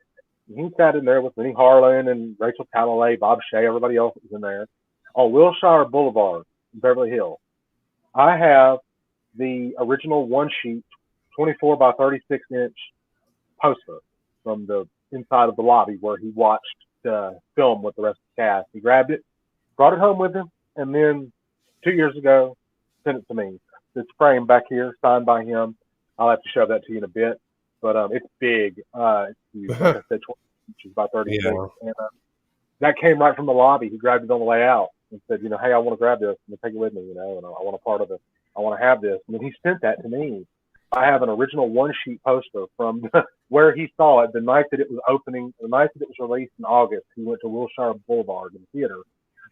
And he sat in there with Minnie Harlan and Rachel Talalay, Bob Shea, everybody else was in there on Wilshire Boulevard in Beverly Hills. I have the original one sheet, 24 by 36 inch poster from the inside of the lobby where he watched the film with the rest of the cast. He grabbed it, brought it home with him, and then 2 years ago, sent it to me. It's framed back here, signed by him. I'll have to show that to you in a bit, but it's big. It's huge. Like I said, 20 inches by 36. Yeah. And that came right from the lobby. He grabbed it on the way out and said, you know, hey, I want to grab this and take it with me, you know, and I want a part of it. I want to have this. And then he sent that to me. I have an original one-sheet poster from where he saw it the night that it was opening, the night that it was released in August. He went to Wilshire Boulevard in the theater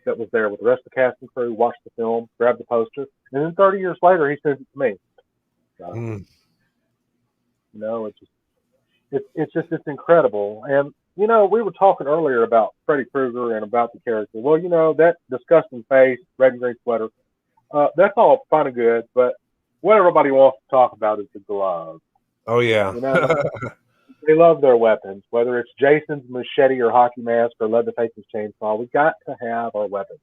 that was there with the rest of the cast and crew, watched the film, grabbed the poster, and then 30 years later, he sent it to me. So, you know, it's incredible. And, you know, we were talking earlier about Freddy Krueger and about the character. Well, you know, that disgusting face, red and green sweater, that's all fine and good, but what everybody wants to talk about is the gloves. Oh, yeah. You know, they love their weapons, whether it's Jason's machete or hockey mask or Leatherface's chainsaw. We got to have our weapons.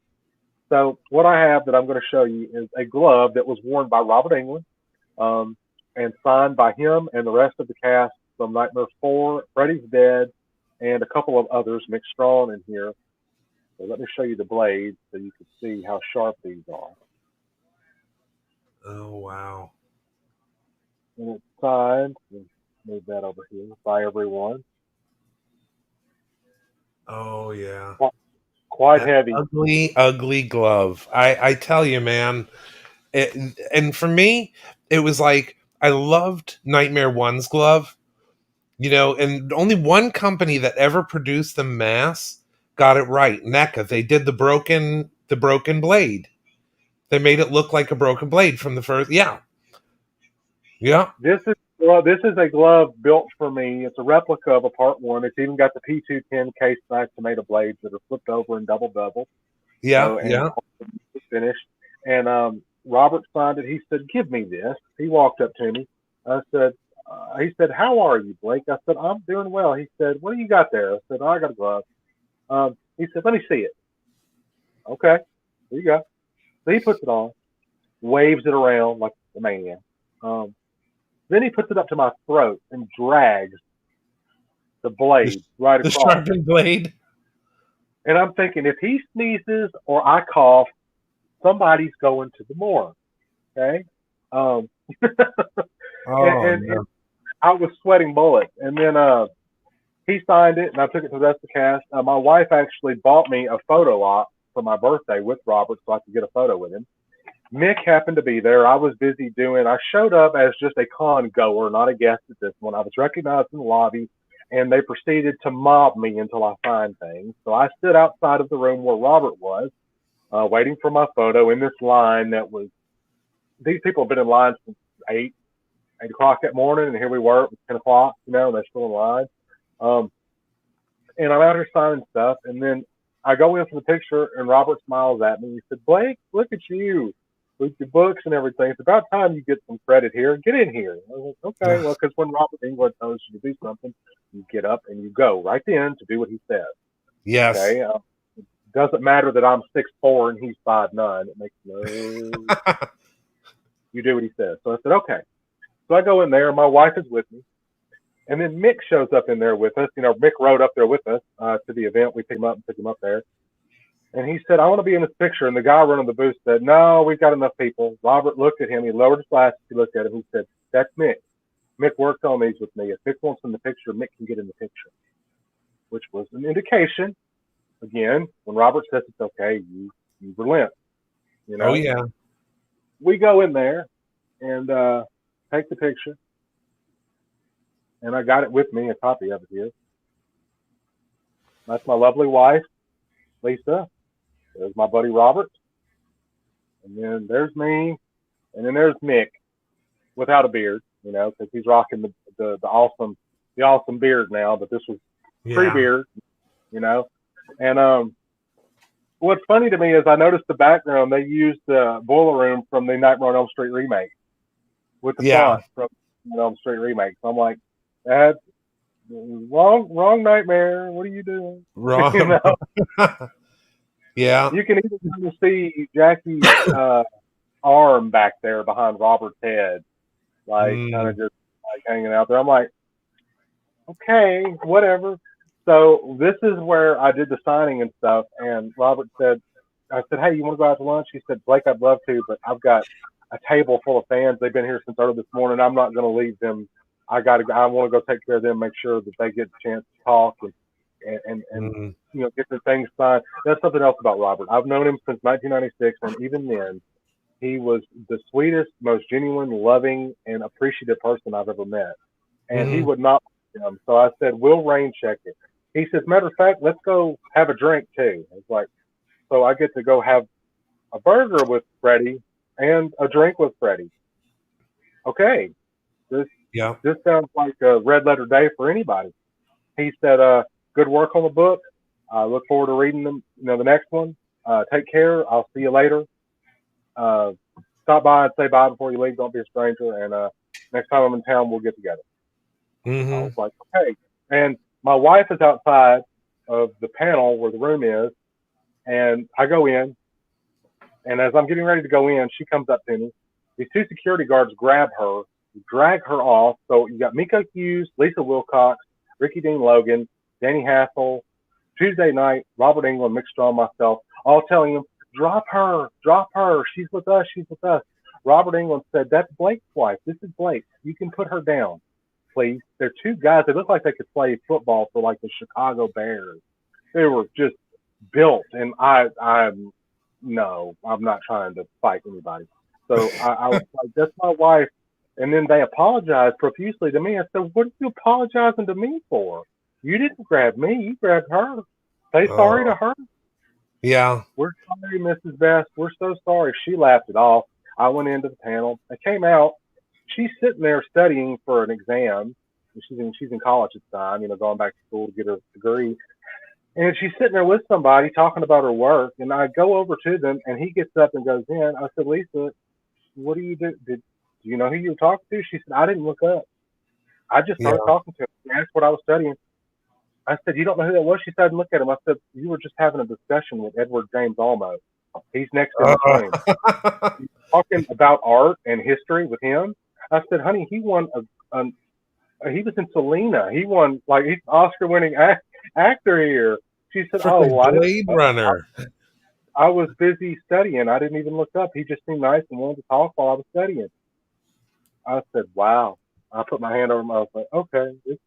So what I have that I'm going to show you is a glove that was worn by Robert Englund and signed by him and the rest of the cast from Nightmare 4, Freddy's Dead, and a couple of others, Mick Strawn in here. So let me show you the blades so you can see how sharp these are. Oh, wow. And it's signed, move that over here, by everyone. Oh, yeah. Quite heavy. Ugly glove. I tell you, man. And for me, it was like, I loved Nightmare 1's glove, you know, and only one company that ever produced the mask got it right. NECA. They did the broken blade. They made it look like a broken blade from the first. Yeah. This is a glove built for me. It's a replica of a Part 1. It's even got the P210 case knife tomato blades that are flipped over and double beveled. Yeah. Finished. And Robert signed it. He said, "Give me this." He walked up to me. I said, he said, "How are you, Blake?" I said, "I'm doing well." He said, "What do you got there?" I said, "I got a glove." He said, "Let me see it." Okay, there you go. So he puts it on, waves it around like a maniac. Then he puts it up to my throat and drags the blade right across. The sharpened blade. And I'm thinking, if he sneezes or I cough, somebody's going to the morgue. Okay. And I was sweating bullets. And then he signed it, and I took it to the rest of the cast. My wife actually bought me a photo op for my birthday with Robert so I could get a photo with him. Mick happened to be there. I was busy I showed up as just a con goer, not a guest at this one. I was recognized in the lobby, and they proceeded to mob me until I signed things. So I stood outside of the room where Robert was, waiting for my photo in this line that was, these people have been in line since 8 o'clock that morning, and here we were, it was 10 o'clock, you know, and they're still in line. And I'm out here signing stuff, and then I go in for the picture, and Robert smiles at me. He said, Blake, look at you with your books and everything. It's about time you get some credit here. Get in here. I was like, okay, well, because when Robert Englund tells you to do something, you get up and you go right then to do what he says. Yes. Okay. It doesn't matter that I'm 6'4" and he's 5'9". It makes no. You do what he says. So I said, okay. So I go in there. My wife is with me. And then Mick shows up in there with us. You know, Mick rode up there with us to the event. We picked him up and took him up there. And he said, I want to be in this picture. And the guy running the booth said, no, we've got enough people. Robert looked at him. He lowered his glasses. He looked at him. He said, that's Mick. Mick worked on these with me. If Mick wants in the picture, Mick can get in the picture, which was an indication. Again, when Robert says it's okay, you relent. You know? Oh, yeah. We go in there and take the picture. And I got it with me, a copy of it here. That's my lovely wife, Lisa. There's my buddy Robert. And then there's me. And then there's Mick without a beard, you know, because he's rocking the awesome beard now, but this was pre-beard, you know. And what's funny to me is I noticed the background, they used the boiler room from the Nightmare on Elm Street remake with the font from the Elm Street remake. So I'm like, that's wrong Nightmare. What are you doing? Wrong. You know? Yeah. You can even kind of see Jackie's arm back there behind Robert's head, like kind of just like hanging out there. I'm like, okay, whatever. So this is where I did the signing and stuff. And Robert said, I said, hey, you want to go out to lunch? He said, Blake, I'd love to, but I've got a table full of fans. They've been here since early this morning. I'm not going to leave them. I want to go take care of them, make sure that they get a chance to talk and you know, get their things signed. That's something else about Robert. I've known him since 1996, and even then, he was the sweetest, most genuine, loving, and appreciative person I've ever met. And he would not like him. So I said, we'll rain check it. He says, matter of fact, let's go have a drink too. It's like, so I get to go have a burger with Freddy and a drink with Freddy. Okay. This sounds like a red letter day for anybody. He said, good work on the book. I look forward to reading them, you know, the next one. Take care. I'll see you later. Stop by and say bye before you leave. Don't be a stranger. And next time I'm in town, we'll get together. I was like, okay. And my wife is outside of the panel where the room is, and I go in. And as I'm getting ready to go in, she comes up to me. These two security guards grab her, drag her off. So you got Miko Hughes, Lisa Wilcox, Ricky Dean Logan, Danny Hassel, Tuesday night, Robert Englund, Mick Strawn, myself, all telling him, drop her. She's with us. Robert Englund said, that's Blake's wife. This is Blake. You can put her down, please. They're two guys. They look like they could play football for like the Chicago Bears. They were just built. And I'm not trying to fight anybody. So I was like, that's my wife. And then they apologized profusely to me. I said, what are you apologizing to me for? You didn't grab me. You grabbed her. Say sorry to her. Yeah. We're sorry, Mrs. Best. We're so sorry. She laughed it off. I went into the panel. I came out. She's sitting there studying for an exam. She's in college at the time, you know, going back to school to get her degree. And she's sitting there with somebody talking about her work. And I go over to them, and he gets up and goes in. I said, Lisa, what do you do? Do you know who you were talking to? She said, I didn't look up. I just started talking to him. She asked what I was studying. I said, you don't know who that was? She said, look at him. I said, you were just having a discussion with Edward James Olmos. He's next in the room. He's talking about art and history with him. I said, honey, he won he was in Selena. He won, like, he's an Oscar-winning actor here. She said, Blade Runner. I was busy studying. I didn't even look up. He just seemed nice and wanted to talk while I was studying. I said, wow. I put my hand over my mouth. Like, okay, this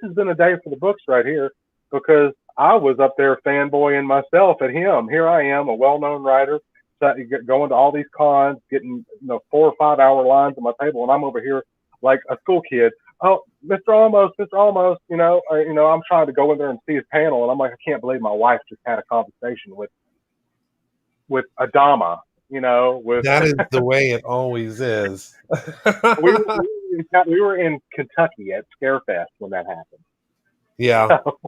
has been a day for the books right here, because I was up there fanboying myself at him. Here I am, a well-known writer, going to all these cons, getting 4 or 5 hour lines at my table, and I'm over here like a school kid. Oh, Mr. Olmos, I'm trying to go in there and see his panel, and I'm like, I can't believe my wife just had a conversation with Adama. That is the way it always is. we were in Kentucky at Scarefest when that happened. Yeah. So,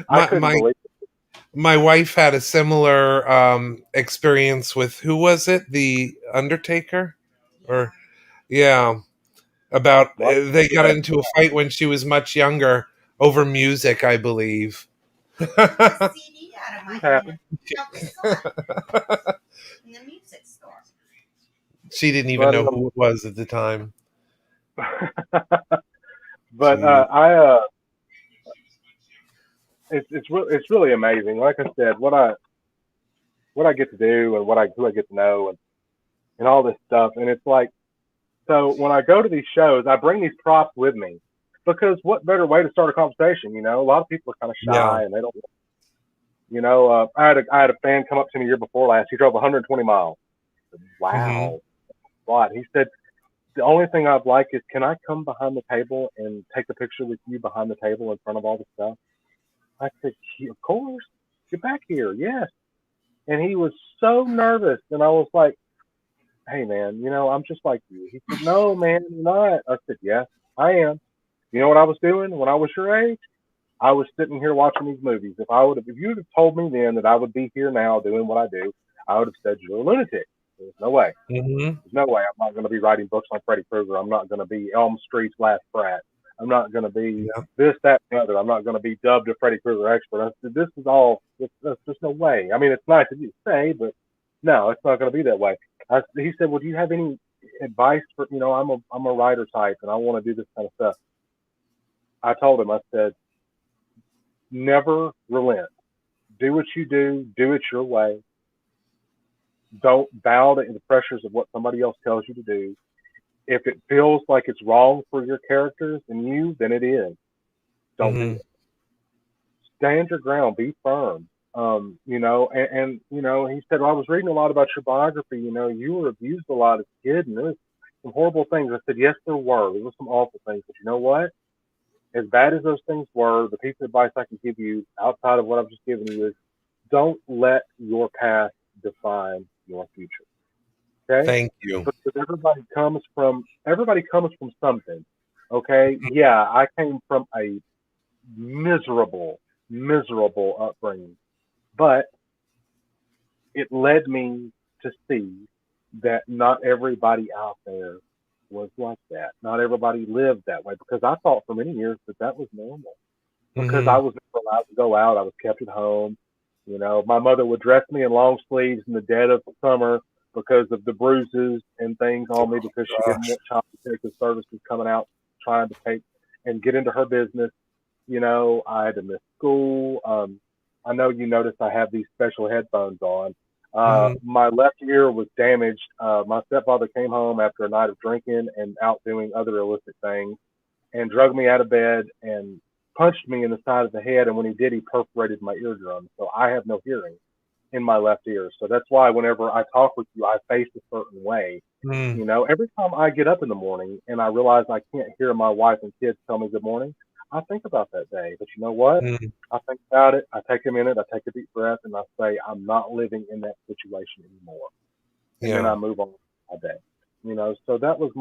I couldn't believe it. My wife had a similar experience with, who was it? The Undertaker? Or yeah, about What? they got into a fight when she was much younger over music, I believe. This happened. She didn't even But know who it was at the time. but Gee. it's really amazing. Like I said, what I get to do and who I get to know and all this stuff. And it's like, so when I go to these shows, I bring these props with me because what better way to start a conversation? You know, a lot of people are kind of Yeah. shy and they don't. You know, I had a fan come up to me the year before last. He drove 120 miles. I said, wow, what? He said, the only thing I'd like is, can I come behind the table and take a picture with you behind the table in front of all the stuff? I said, of course. Get back here. Yes. And he was so nervous. And I was like, hey, man, you know, I'm just like you. He said, no, man, you're not. I said, yes, I am. You know what I was doing when I was your age? I was sitting here watching these movies. If you would have told me then that I would be here now doing what I do, I would have said you're a lunatic. There's no way. Mm-hmm. There's no way. I'm not going to be writing books on Freddy Krueger. I'm not going to be Elm Street's last brat. I'm not going to be this, that, and the other. I'm not going to be dubbed a Freddy Krueger expert. I said, this is all. There's just no way. I mean, it's nice of you to say, but no, it's not going to be that way. He said, well, do you have any advice for? You know, I'm a writer type, and I want to do this kind of stuff. I told him, I said, never relent. Do what you do. Do it your way. Don't bow to the pressures of what somebody else tells you to do. If it feels like it's wrong for your characters and you, then it is. Don't do it. Stand your ground. Be firm. You know, and you know, he said, well, I was reading a lot about your biography. You know, you were abused a lot as a kid, and there was some horrible things. I said, yes, there were. There were some awful things, but you know what? As bad as those things were, the piece of advice I can give you outside of what I've just given you is, don't let your past define your future. Okay? Thank you. Because everybody comes from something. Okay? Yeah, I came from a miserable upbringing. But it led me to see that not everybody out there was like that. Not everybody lived that way, because I thought for many years that was normal. Because I was never allowed to go out. I was kept at home. You know, my mother would dress me in long sleeves in the dead of summer because of the bruises and things on me, because she didn't want Child Protective Services coming out trying to take and get into her business. You know, I had to miss school. I know you noticed I have these special headphones on. My left ear was damaged. My stepfather came home after a night of drinking and out doing other illicit things and drug me out of bed and punched me in the side of the head. And when he did, he perforated my eardrum. So I have no hearing in my left ear. So that's why whenever I talk with you, I face a certain way. You know, every time I get up in the morning and I realize I can't hear my wife and kids tell me good morning, I think about that day. But you know what? I think about it. I take a minute. I take a deep breath, and I say, I'm not living in that situation anymore. And then I move on with my day. You know, so that was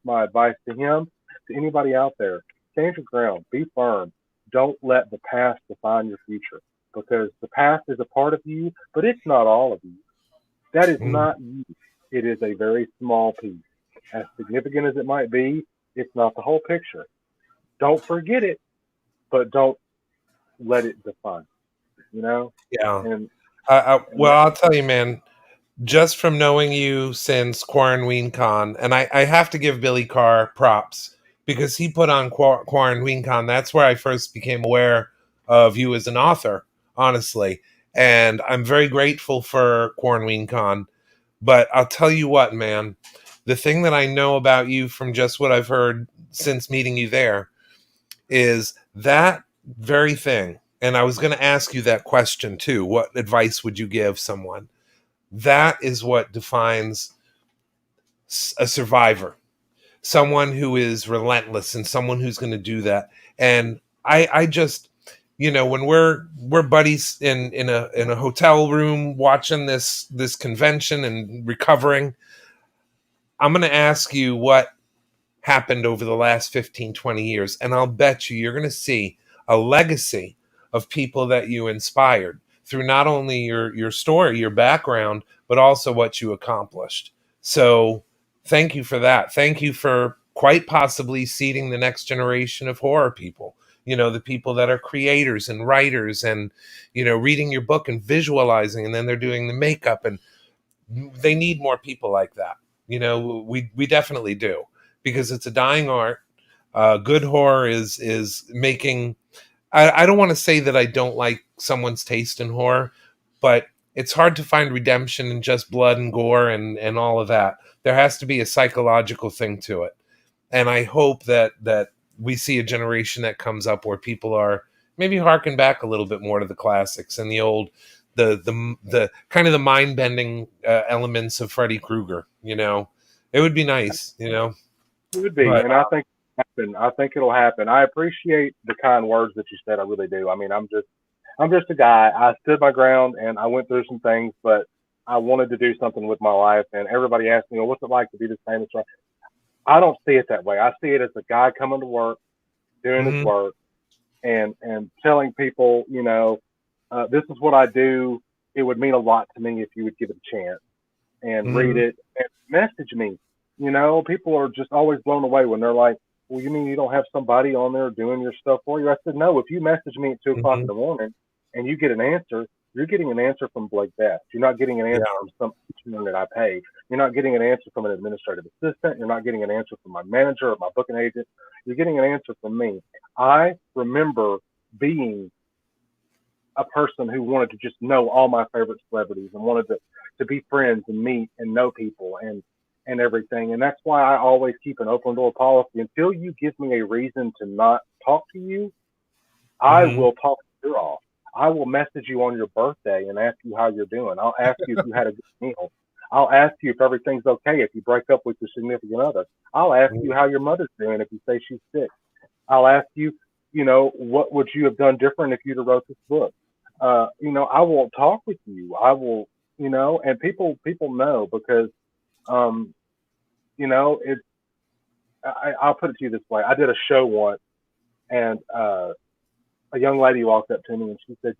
my advice to him, to anybody out there. Stand your ground. Be firm. Don't let the past define your future, because the past is a part of you, but it's not all of you. That is not you. It is a very small piece. As significant as it might be, it's not the whole picture. Don't forget it, but don't let it define. You know? Yeah. And Well, I'll tell you, man, just from knowing you since Quarantine Con, and I have to give Billy Carr props, because he put on Quarantine Con. That's where I first became aware of you as an author, honestly. And I'm very grateful for Quarantine Con. But I'll tell you what, man, the thing that I know about you from just what I've heard since meeting you there is that very thing. And I was going to ask you that question too. What advice would you give someone? That is what defines a survivor, someone who is relentless and someone who's going to do that. And I just, you know, when we're buddies in a hotel room watching this convention and recovering, I'm going to ask you what happened over the last 15, 20 years. And I'll bet you're going to see a legacy of people that you inspired through not only your story, your background, but also what you accomplished. So thank you for that. Thank you for quite possibly seeding the next generation of horror people. The people that are creators and writers and, reading your book and visualizing, and then they're doing the makeup, and they need more people like that. We definitely do, because it's a dying art. Good horror is making. I don't want to say that I don't like someone's taste in horror, but it's hard to find redemption in just blood and gore and all of that. There has to be a psychological thing to it. And I hope that we see a generation that comes up where people are maybe harken back a little bit more to the classics and the old, the kind of the mind bending elements of Freddy Krueger. It would be nice. It would be, But, and I think I think it'll happen. I appreciate the kind words that you said. I really do. I mean, I'm just a guy. I stood my ground and I went through some things, but I wanted to do something with my life. And everybody asked me, well, what's it like to be the same as Trump? I don't see it that way. I see it as a guy coming to work, doing his work, and telling people, this is what I do. It would mean a lot to me if you would give it a chance and read it and message me. People are just always blown away when they're like, well, you mean you don't have somebody on there doing your stuff for you? I said, no, if you message me at 2 o'clock in the morning and you get an answer, you're getting an answer from Blake Best. You're not getting an answer from some that I pay. You're not getting an answer from an administrative assistant. You're not getting an answer from my manager or my booking agent. You're getting an answer from me. I remember being a person who wanted to just know all my favorite celebrities and wanted to be friends and meet and know people and everything. And that's why I always keep an open door policy. Until you give me a reason to not talk to you, I will talk your ear off. I will message you on your birthday and ask you how you're doing. I'll ask you if you had a good meal. I'll ask you if everything's okay if you break up with your significant other. I'll ask you how your mother's doing if you say she's sick. I'll ask you, what would you have done different if you'd have wrote this book? I will talk with you. I will, and people know because, it's, I'll put it to you this way. I did a show once and, a young lady walked up to me and she said,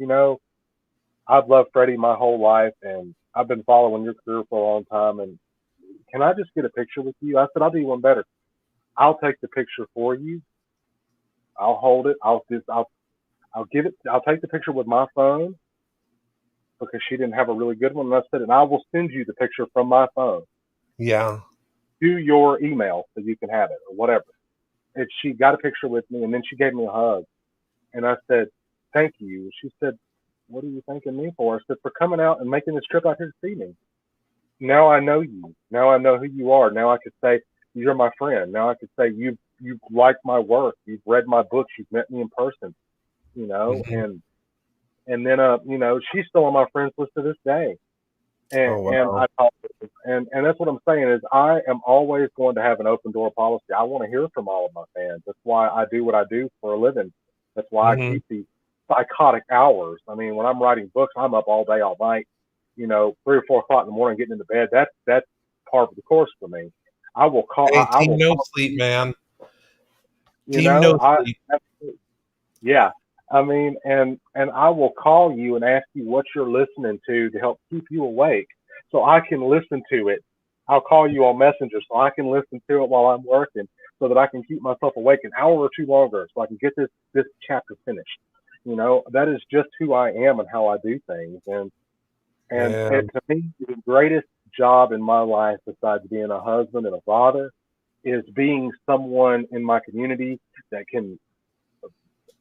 I've loved Freddy my whole life and I've been following your career for a long time. And can I just get a picture with you? I said, I'll do one better. I'll take the picture for you. I'll hold it. I'll give it. I'll take the picture with my phone because she didn't have a really good one. And I said, and I will send you the picture from my phone. Yeah. To your email so you can have it or whatever. And she got a picture with me and then she gave me a hug. And I said, thank you. She said, what are you thanking me for? I said, for coming out and making this trip out here to see me. Now I know you. Now I know who you are. Now I could say, you're my friend. Now I could say, you've liked my work. You've read my books. You've met me in person, and then, she's still on my friends list to this day. And, and I talk to them. And that's what I'm saying is I am always going to have an open door policy. I want to hear from all of my fans. That's why I do what I do for a living. That's why I keep these psychotic hours. I mean, when I'm writing books, I'm up all day, all night, 3 or 4 o'clock in the morning, getting into bed. That's part of the course for me. I will call. Hey, I will no sleep, man. Sleep. Yeah. I mean, and I will call you and ask you what you're listening to help keep you awake so I can listen to it. I'll call you on Messenger so I can listen to it while I'm working so that I can keep myself awake an hour or two longer so I can get this chapter finished. That is just who I am and how I do things. And to me, the greatest job in my life besides being a husband and a father is being someone in my community that can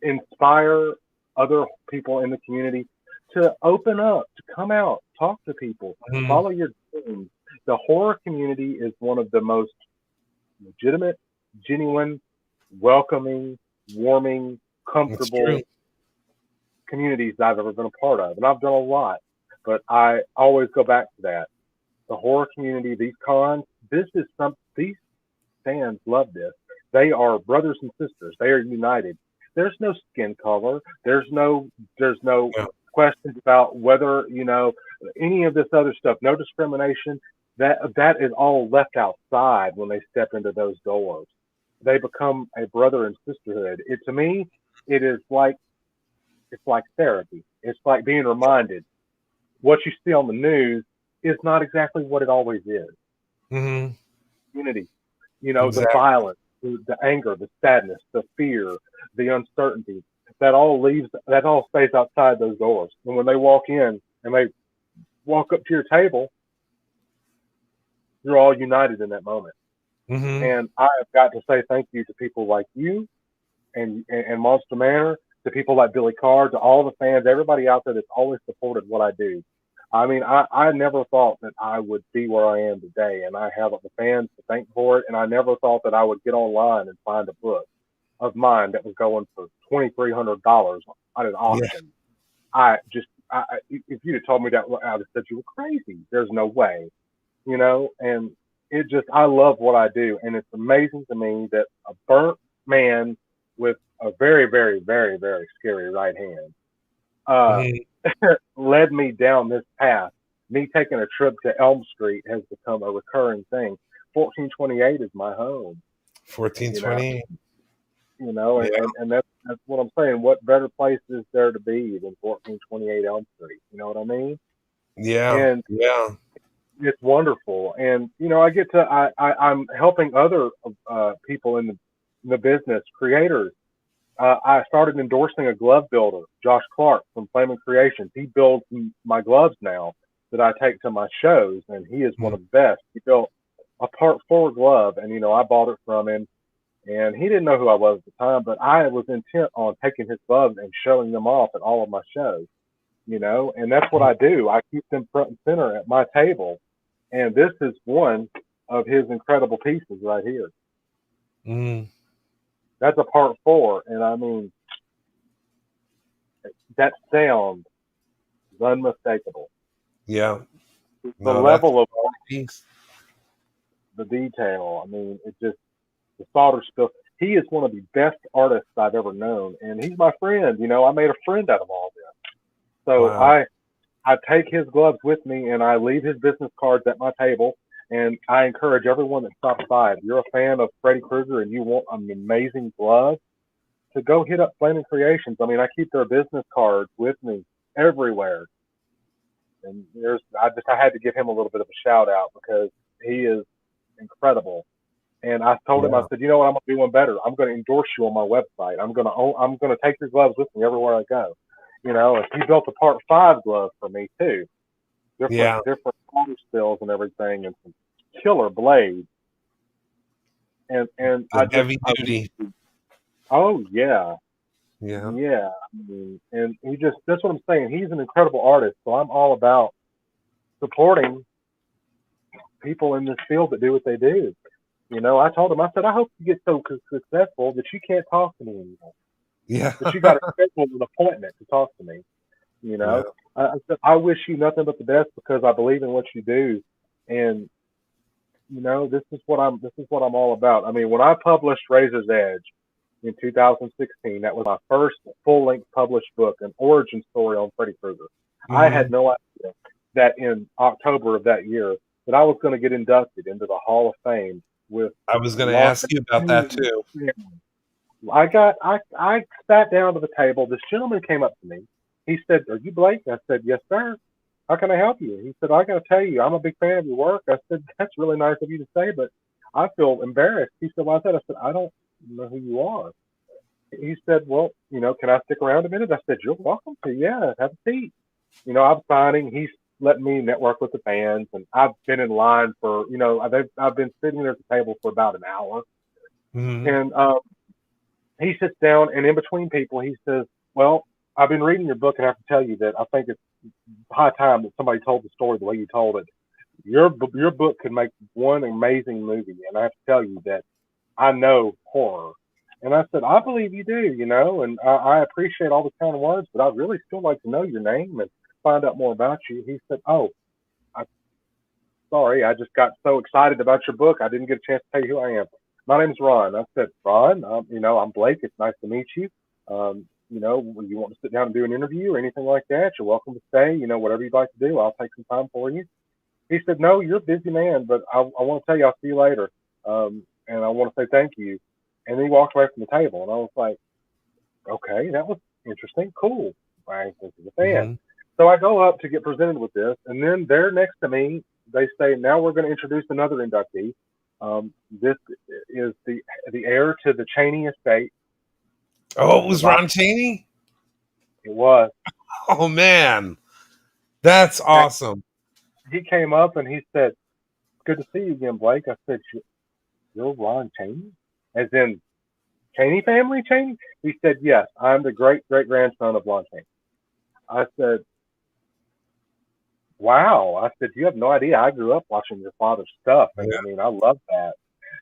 inspire other people in the community to open up, to come out, talk to people, follow your dreams. The horror community is one of the most legitimate, genuine, welcoming, warming, comfortable communities I've ever been a part of. And I've done a lot, but I always go back to that. The horror community, these cons, these fans love this. They are brothers and sisters. They are united. There's no skin color. There's no questions about whether, any of this other stuff, no discrimination. That is all left outside when they step into those doors. They become a brother and sisterhood. To me, it's like therapy. It's like being reminded what you see on the news is not exactly what it always is. Mm-hmm. Unity, the Exactly. violence, the anger, the sadness, the fear, the uncertainty, that all stays outside those doors. And when they walk in and they walk up to your table, you're all united in that moment. Mm-hmm. And I have got to say thank you to people like you and Monster Manor, to people like Billy Carr, to all the fans, everybody out there that's always supported what I do. I mean, I never thought that I would be where I am today, and I have the fans to thank for it. And I never thought that I would get online and find a book of mine that was going for $2,300 at an Yeah. auction. If you'd have told me that, I would have said you were crazy. There's no way, And I love what I do, and it's amazing to me that a burnt man with a very, very, very, very scary right hand uh, Mm-hmm. led me down this path. Me taking a trip to Elm Street has become a recurring thing. 1428 is my home, you know, 1420. and, Yeah. and that's what I'm saying. What better place is there to be than 1428 Elm Street? You know what I mean? Yeah. And Yeah. it's wonderful. And I'm helping other people in the business, creators. I started endorsing a glove builder, Josh Clark from Flaming Creations. He builds my gloves now that I take to my shows, and he is one Mm. of the best. He built a Part 4 glove, and I bought it from him. And he didn't know who I was at the time, but I was intent on taking his gloves and showing them off at all of my shows. And that's what I do. I keep them front and center at my table, and this is one of his incredible pieces right here. Mm. That's a Part 4, and I mean that sound is unmistakable. Yeah. The No, that's level of a piece. the detail, I mean, the solder spill. He is one of the best artists I've ever known, and he's my friend. I made a friend out of all this. So Wow. I take his gloves with me, and I leave his business cards at my table. And I encourage everyone that stops by, if you're a fan of Freddy Krueger and you want an amazing glove, to go hit up Flaming Creations. I mean, I keep their business cards with me everywhere. And I had to give him a little bit of a shout out because he is incredible. And I told him, I Yeah. said, you know what, I'm gonna do one better. I'm gonna endorse you on my website. I'm gonna take your gloves with me everywhere I go. And he built a Part 5 glove for me too. Yeah. Different color spills and everything, and some killer blades. And The heavy duty. oh yeah, Yeah. yeah. I mean, and that's what I'm saying. He's an incredible artist, so I'm all about supporting people in this field that do what they do. I told him, I said, I hope you get so successful that you can't talk to me anymore. Yeah. That you got to schedule an appointment to talk to me. You Yeah. know, I said, I wish you nothing but the best because I believe in what you do, and this is what I'm all about. I mean, when I published Razor's Edge in 2016, that was my first full-length published book, an origin story on Freddy Krueger. I Hmm. had no idea that in October of that year that I was going to get inducted into the Hall of Fame with I was going to Los ask you about that too. Angeles. I sat down to the table. This gentleman came up to me. He said, "Are you Blake?" I said, "Yes, sir. How can I help you?" He said, "I got to tell you, I'm a big fan of your work." I said, "That's really nice of you to say, but I feel embarrassed." He said, "Why is that?" I said, "I don't know who you are." He said, "Well, can I stick around a minute?" I said, "You're welcome to. Yeah, have a seat." I'm signing. He's letting me network with the fans, and I've been in line for, I've been sitting there at the table for about an hour. Hmm. And he sits down, and in between people, he says, "Well, I've been reading your book, and I have to tell you that I think it's high time that somebody told the story the way you told it. Your book could make one amazing movie, and I have to tell you that I know horror." And I said, "I believe you do, and I appreciate all the kind of words, but I'd really still like to know your name and find out more about you." He said, "Oh, I, sorry, I just got so excited about your book, I didn't get a chance to tell you who I am. My name's Ron." I said, "Ron, I'm Blake. It's nice to meet you. You want to sit down and do an interview or anything like that, you're welcome to stay. Whatever you'd like to do, I'll take some time for you." He said, "No, you're a busy man, but I want to tell you I'll see you later. And I want to say thank you." And then he walked away from the table, and I was like, "Okay, that was interesting. Cool. Frank, this is a fan. Mm-hmm. So I go up to get presented with this, and then there next to me, they say, now we're going to introduce another inductee. This is the heir to the Cheney estate. Oh, it was Ron Chaney? It was. Oh, man. That's awesome. He came up and he said, good to see you again, Blake. I said, you're Ron Chaney? As in, Chaney family Chaney? He said, yes, I'm the great-great-grandson of Lon Chaney. I said, wow. I said, you have no idea. I grew up watching your father's stuff. And I mean, I love that.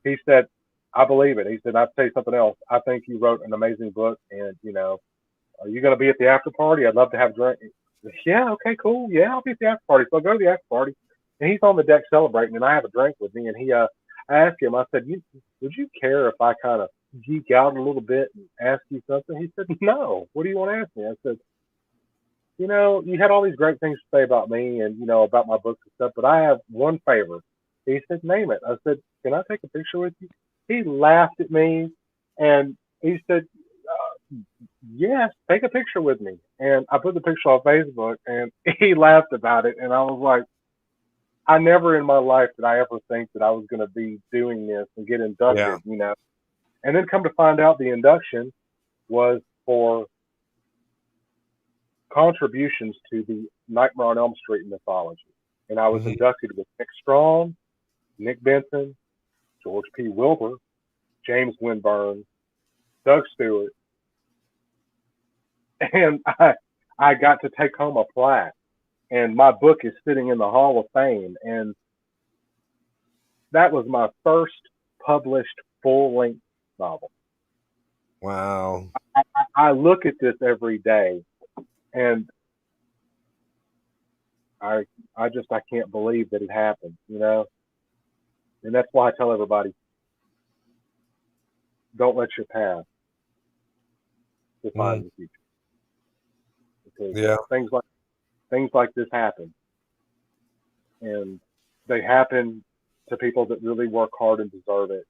He said, I believe it. He said, I'll tell you something else. I think you wrote an amazing book. And, you know, are you going to be at the after party? I'd love to have a drink. Yeah, okay, cool. Yeah, I'll be at the after party. So I go to the after party. And he's on the deck celebrating. And I have a drink with me. And I asked him, I said, would you care if I kind of geek out a little bit and ask you something? He said, no. What do you want to ask me? I said, you know, you had all these great things to say about me and, you know, about my books and stuff, but I have one favor. He said, name it. I said, can I take a picture with you? He laughed at me and he said, yes, take a picture with me. And I put the picture on Facebook and he laughed about it. And I was like, I never in my life did I ever think that I was going to be doing this and get inducted, you know. And then come to find out the induction was for contributions to the Nightmare on Elm Street mythology. And I was inducted with Mick Strawn, Nick Benson, George P. Wilbur, James Winburn, Doug Stewart. And I got to take home a plaque. And my book is sitting in the Hall of Fame. And that was my first published full-length novel. Wow. I look at this every day, and I can't believe that it happened, you know? And that's why I tell everybody, don't let your past define the future. Because things like this happen. And they happen to people that really work hard and deserve it,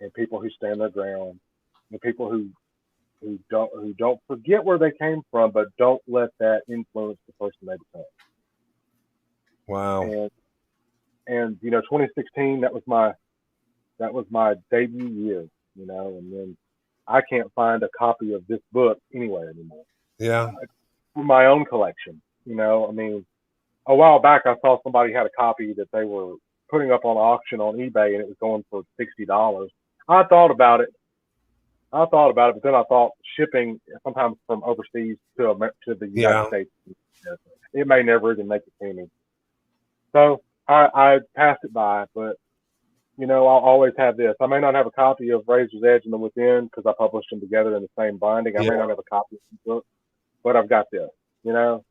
and people who stand their ground, and people who don't forget where they came from, but don't let that influence the person they become. Wow. And you know, 2016, that was my debut year, you know, and then I can't find a copy of this book anywhere anymore. Yeah. For my own collection, you know, I mean, a while back I saw somebody had a copy that they were putting up on auction on eBay and it was going for $60. I thought about it, but then I thought shipping sometimes from overseas to the United States, it may never even make it to me. So I passed it by, but you know, I'll always have this. I may not have a copy of Razor's Edge and The Within because I published them together in the same binding. I may not have a copy of the book, but I've got this, you know.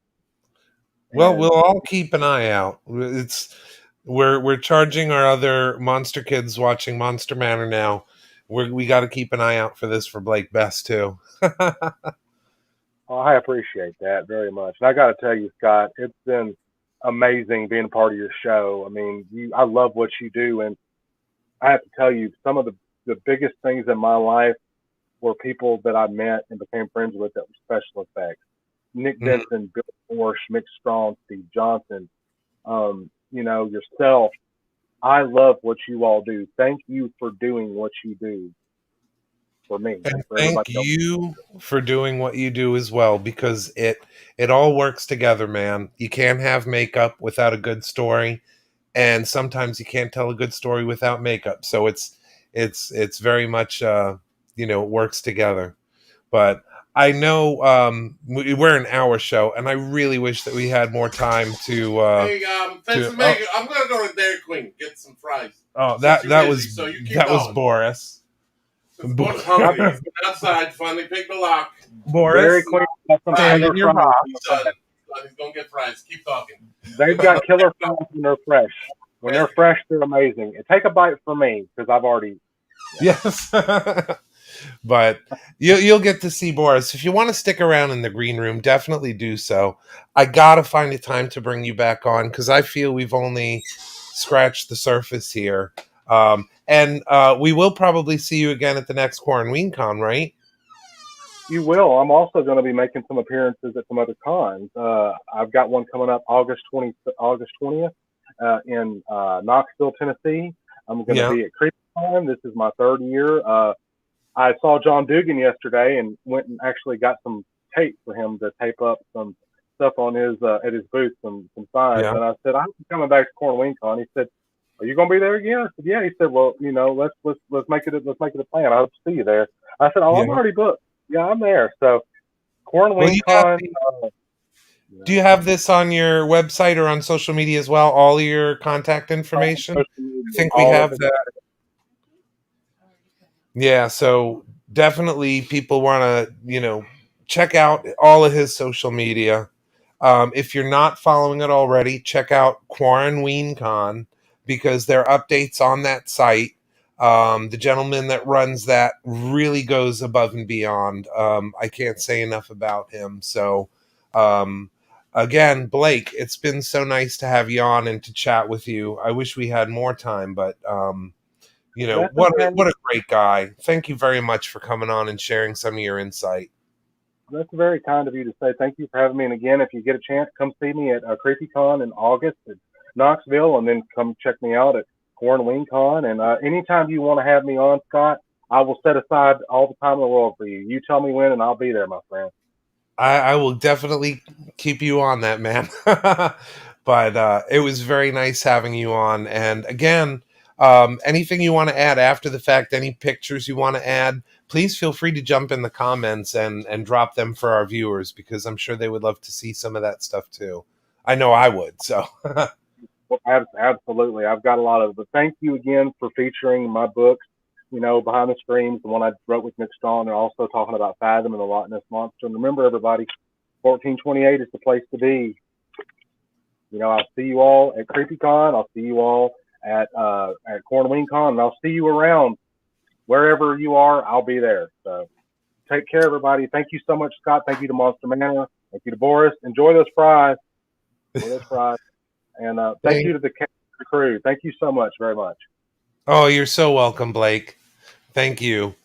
Well, we'll all keep an eye out. We're charging our other monster kids watching Monster Manor now. We got to keep an eye out for this for Blake Best too. Well, I appreciate that very much. And I got to tell you, Scott, it's been amazing being a part of your show. I mean, I love what you do, and I have to tell you, some of the biggest things in my life were people that I met and became friends with that were special effects. Nick Benson, Bill Morse, Mick Strawn, Steve Johnson, you know, yourself. I love what you all do. Thank you for doing what you do for me. And thank you for doing what you do as well, because it all works together, man. You can't have makeup without a good story, and sometimes you can't tell a good story without makeup. So it's very much you know, it works together. But I know we're an hour show, and I really wish that we had more time to. Hey, Maker, I'm gonna go to Dairy Queen get some fries. Oh, that was Boris. Boris hungry. He's been outside. Finally picked the lock. Boris, Dairy Queen has some killer fries. He's gonna get fries. Keep talking. They've got killer fries when they're fresh. When they're fresh, they're amazing. And take a bite from me because I've already. Yes. But you'll get to see Boris. If you want to stick around in the green room, definitely do so. I gotta find a time to bring you back on because I feel we've only scratched the surface here. And we will probably see you again at the next Quarantine Con, right? You will. I'm also going to be making some appearances at some other cons. I've got one coming up August 20th in Knoxville, Tennessee. I'm going to Yeah. be at CreepCon. This is my third year. I saw John Dugan yesterday and went and actually got some tape for him to tape up some stuff on his at his booth, some signs. Yeah. And I said, I'm coming back to CornWingCon. He said, are you going to be there again? I said, yeah. He said, well, let's make it a plan. I hope to see you there. I said, I'm Yeah. already booked. Yeah, I'm there. So Well, CornWingCon. do you have this on your website or on social media as well? All your contact information? I think we have that. Yeah, so definitely people want to, check out all of his social media. If you're not following it already, check out QuaranWeenCon because there are updates on that site. The gentleman that runs that really goes above and beyond. I can't say enough about him. So, again, Blake, it's been so nice to have you on and to chat with you. I wish we had more time, but what a great guy. Thank you very much for coming on and sharing some of your insight. That's very kind of you to say. Thank you for having me. And again, if you get a chance, come see me at CreepyCon in August at Knoxville, and then come check me out at CornWingCon. And anytime you want to have me on, Scott, I will set aside all the time in the world for you. You tell me when, and I'll be there, my friend. I will definitely keep you on that, man. But it was very nice having you on. And again, anything you want to add after the fact, any pictures you want to add, please feel free to jump in the comments and drop them for our viewers, because I'm sure they would love to see some of that stuff too. I know I would. So Well, absolutely. I've got a lot of it. But thank you again for featuring my books, Behind the Screams, the one I wrote with Mick Strawn, and also talking about Fathom and the Loch Ness Monster. And remember, everybody, 1428 is the place to be. I'll see you all at CreepyCon. I'll see you all at CornWingCon, and I'll see you around wherever you are. I'll be there. So take care, everybody. Thank you so much, Scott. Thank you to Monster Manor. Thank you to Boris. Enjoy those fries. And thank you to the crew. Thank you so much, very much. Oh, you're so welcome, Blake. Thank you.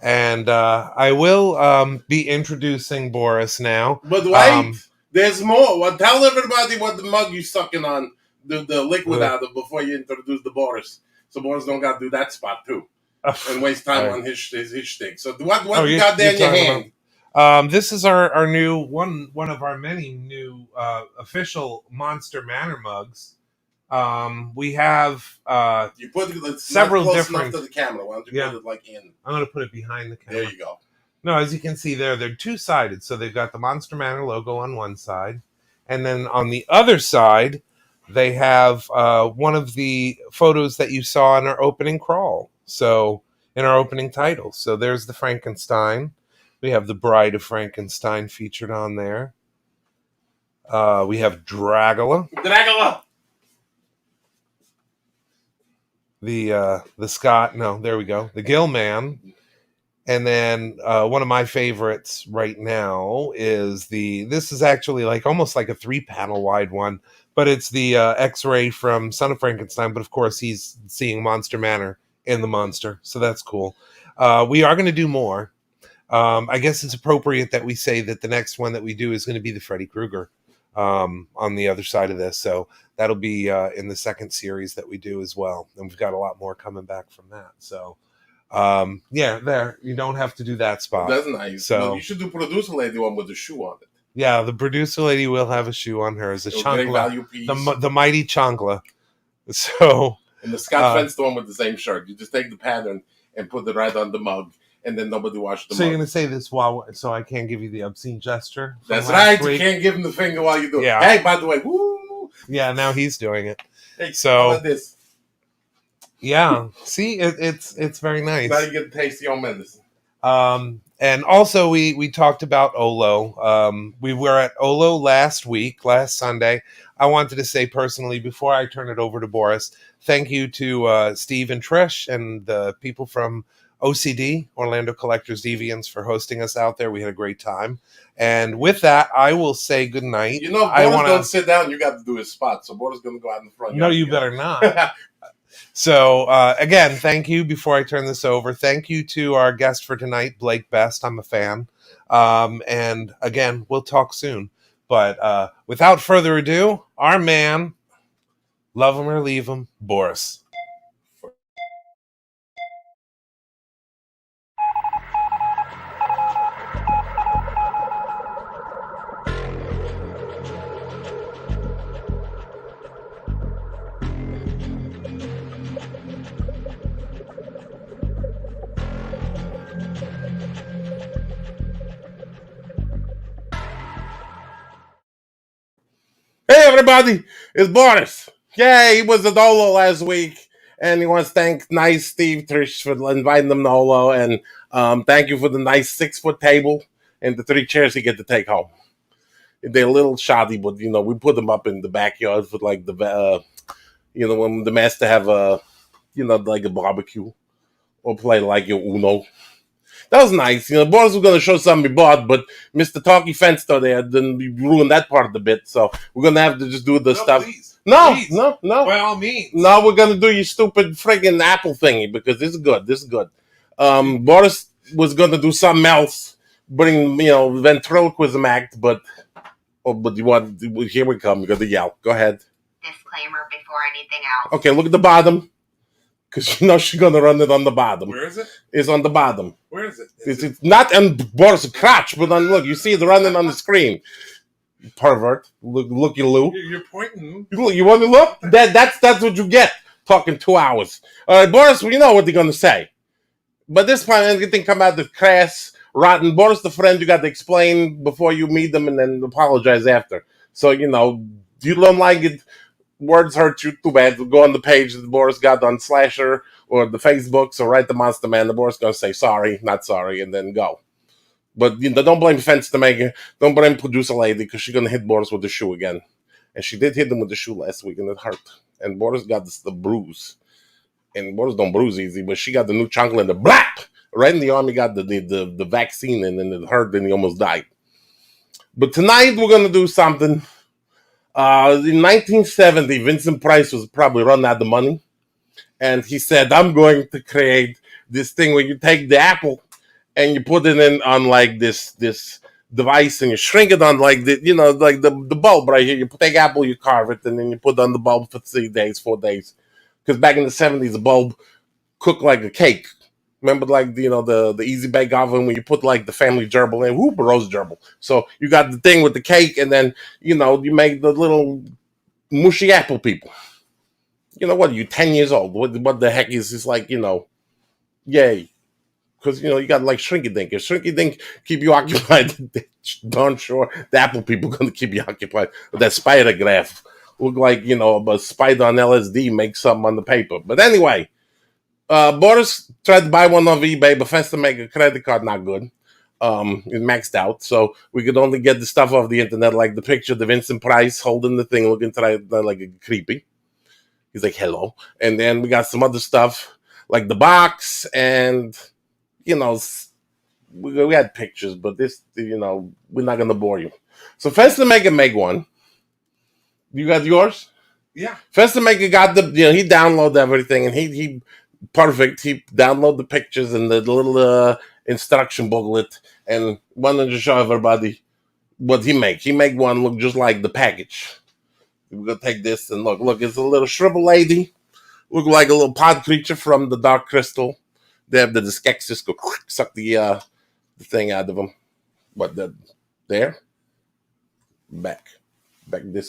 And I will be introducing Boris now. But wait, there's more. Well, tell everybody what the mug you sucking on, the liquid out of before you introduce the Boris. So Boris don't got to do that spot too. And waste time on his shtick. So what you got there in your hand? This is our new one of our many new official Monster Manor mugs. We have you put it several close different enough to the camera. Why don't you put it in? I'm going to put it behind the camera. There you go. No, as you can see there, they're two-sided. So they've got the Monster Manor logo on one side, and then on the other side, they have one of the photos that you saw in our opening crawl. So in our opening title. So there's the Frankenstein. We have the Bride of Frankenstein featured on there. We have Dracula. The Scott. No, there we go. The Gill Man. And then one of my favorites right now is this is actually almost like a 3-panel wide one, but it's the X-ray from Son of Frankenstein. But of course, he's seeing Monster Manor in the monster. So that's cool. We are going to do more. I guess it's appropriate that we say that the next one that we do is going to be the Freddy Krueger on the other side of this. So that'll be in the second series that we do as well. And we've got a lot more coming back from that. So there, you don't have to do that spot. That's nice. So you should do producer lady one with the shoe on it. Yeah, the producer lady will have a shoe on her as a chancla, the mighty chancla. So and the Scott Fence one with the same shirt. You just take the pattern and put it right on the mug, and then nobody washed the mug. So you're gonna say this so I can't give you the obscene gesture? That's right. Week? You can't give him the finger while you do it. Yeah. Hey, by the way, woo! Yeah, now he's doing it. Hey, so how about this? Yeah, see, it's very nice. Now you get to taste your medicine. And also we talked about Olo. We were at Olo last Sunday. I wanted to say personally, before I turn it over to Boris, thank you to Steve and Trish and the people from OCD, Orlando Collectors Deviants, for hosting us out there. We had a great time. And with that, I will say good night. If Boris don't sit down, you got to do his spot. So Boris is going to go out in the front. No, you better not. So, again, thank you. Before I turn this over, thank you to our guest for tonight, Blake Best. I'm a fan. And again, we'll talk soon. But without further ado, our man, love him or leave him, Boris. Hey everybody, it's Boris. Yeah, he was at Olo last week, and he wants to thank nice Steve Trish for inviting them to Olo, and thank you for the nice 6-foot table and the 3 chairs he get to take home. They're a little shoddy, but we put them up in the backyard for like the when the master have a like a barbecue or play like your Uno. That was nice. Boris was going to show something he bought, but Mr. Talkie Fenster there didn't ruin that part of the bit. So we're going to have to just do the stuff. Please. No. By all means. No, we're going to do your stupid friggin' Apple thingy because this is good. Boris was going to do something else, bring, ventriloquism act, but you want, here we come. You're going to yell. Go ahead. Disclaimer before anything else. Okay, look at the bottom. Because she's going to run it on the bottom. Where is it? It's on the bottom. Where is it? It's not on Boris' crotch, but look, you see it running on the screen. Pervert. Looky Lou. You're pointing. You want to look? That's what you get. Talking 2 hours. All right, Boris, we know what they're going to say. But this time, everything come out the crass, rotten. Boris, the friend, you got to explain before you meet them and then apologize after. So, you don't like it. Words hurt you, too bad. Go on the page that Boris got on Slasher or the Facebook, so write the Monster Man. The Boris going to say sorry, not sorry, and then go. But don't blame Fence to make it. Don't blame producer lady because she's going to hit Boris with the shoe again. And she did hit him with the shoe last week, and it hurt. And Boris got the bruise. And Boris don't bruise easy, but she got the new chunkle and the blap! Right in the arm, he got the vaccine, and then it hurt, and he almost died. But tonight, we're going to do something. In 1970, Vincent Price was probably running out of money. And he said, I'm going to create this thing where you take the apple and you put it in on like this device and you shrink it on like the bulb right here. You take apple, you carve it, and then you put on the bulb for 4 days. Because back in the 70s, the bulb cooked like a cake. Remember, like, the Easy Bake Oven when you put, like, the family gerbil in? Whoop, roast gerbil. So you got the thing with the cake, and then, you make the little mushy apple people. What are you, 10 years old? What the heck is this, like, yay. Because, you got, like, Shrinky-Dink. If Shrinky-Dink keep you occupied, darn sure the apple people going to keep you occupied. With that spider graph. Look like, a spider on LSD makes something on the paper. But anyway. Boris tried to buy one on eBay, but Fence to make a credit card not good. It maxed out, so we could only get the stuff off the internet, like the picture of Vincent Price holding the thing, looking like a creepy. He's like, hello. And then we got some other stuff, like the box, and, we had pictures, but this, we're not going to bore you. So Fence to make one. You got yours? Yeah. Fence to got he downloaded everything, and he perfect. He downloaded the pictures and the little instruction booklet and wanted to show everybody what he make. He make one look just like the package. We're going to take this and look, it's a little shrivel lady. Look like a little pod creature from the Dark Crystal. They have the Skeksis go suck the thing out of them. There? Back.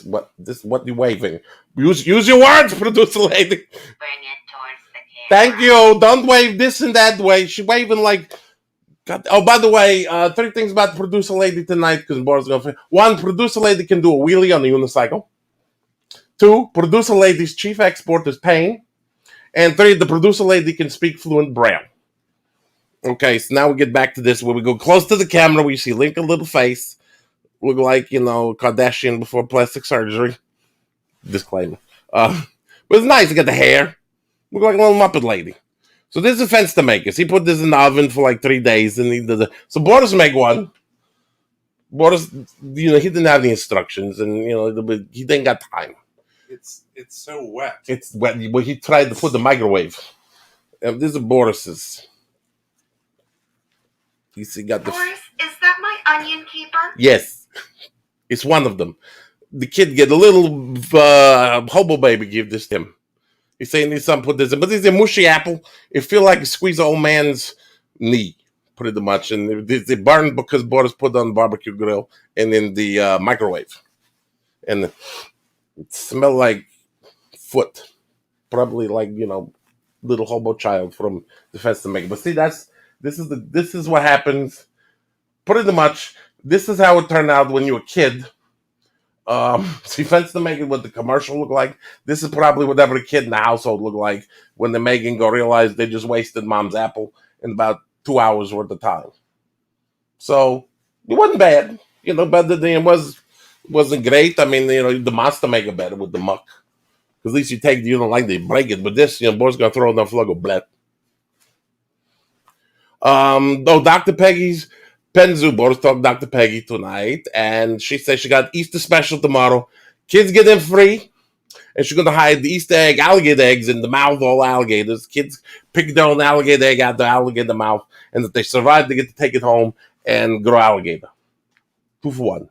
What you waving? Use your words, producer lady. Bring it towards the camera. Thank you. Don't wave this and that way. She waving like. God. Oh, by the way, 3 things about the producer lady tonight because Boris going to. 1, producer lady can do a wheelie on the unicycle. 2, producer lady's chief export is pain. And 3, the producer lady can speak fluent Braille. Okay, so now we get back to this where we go close to the camera. We see Lincoln little face. Look like, Kardashian before plastic surgery. Disclaimer. But it's nice to get the hair. Look like a little Muppet lady. So this is a fence to make us. He put this in the oven for like 3 days. And he did the. So Boris make one. Boris, he didn't have the instructions. And, he didn't got time. It's so wet. It's wet. Well, he tried to put the microwave. This is Boris's. You see, got the Boris, is that my onion keeper? yes, it's one of them. The kid get a little hobo baby. Give this to him. He's saying he's some put this in, but this is a mushy apple. It feel like you squeeze an old man's knee, pretty much, and it burned because Boris put it on the barbecue grill and in the microwave, and it smelled like foot, probably like little hobo child from the fence to make. But see, this is what happens. Pretty much, this is how it turned out when you were a kid. See, fence to make it what the commercial looked like. This is probably what every kid in the household looked like when the making go realize they just wasted mom's apple in about 2 hours worth of time. So it wasn't bad, better than it wasn't great. I mean, the monster make it better with the muck. Because at least you take, you don't like they break it, but this, boy's gonna throw it on the floor, go bleh. Dr. Peggy's Penzu Boris talked to Dr. Peggy tonight, and she said she got Easter special tomorrow. Kids get in free, and she's gonna hide the Easter egg, alligator eggs in the mouth of all alligators. Kids pick their own alligator egg out the alligator mouth, and if they survive, they get to take it home and grow alligator. 2 for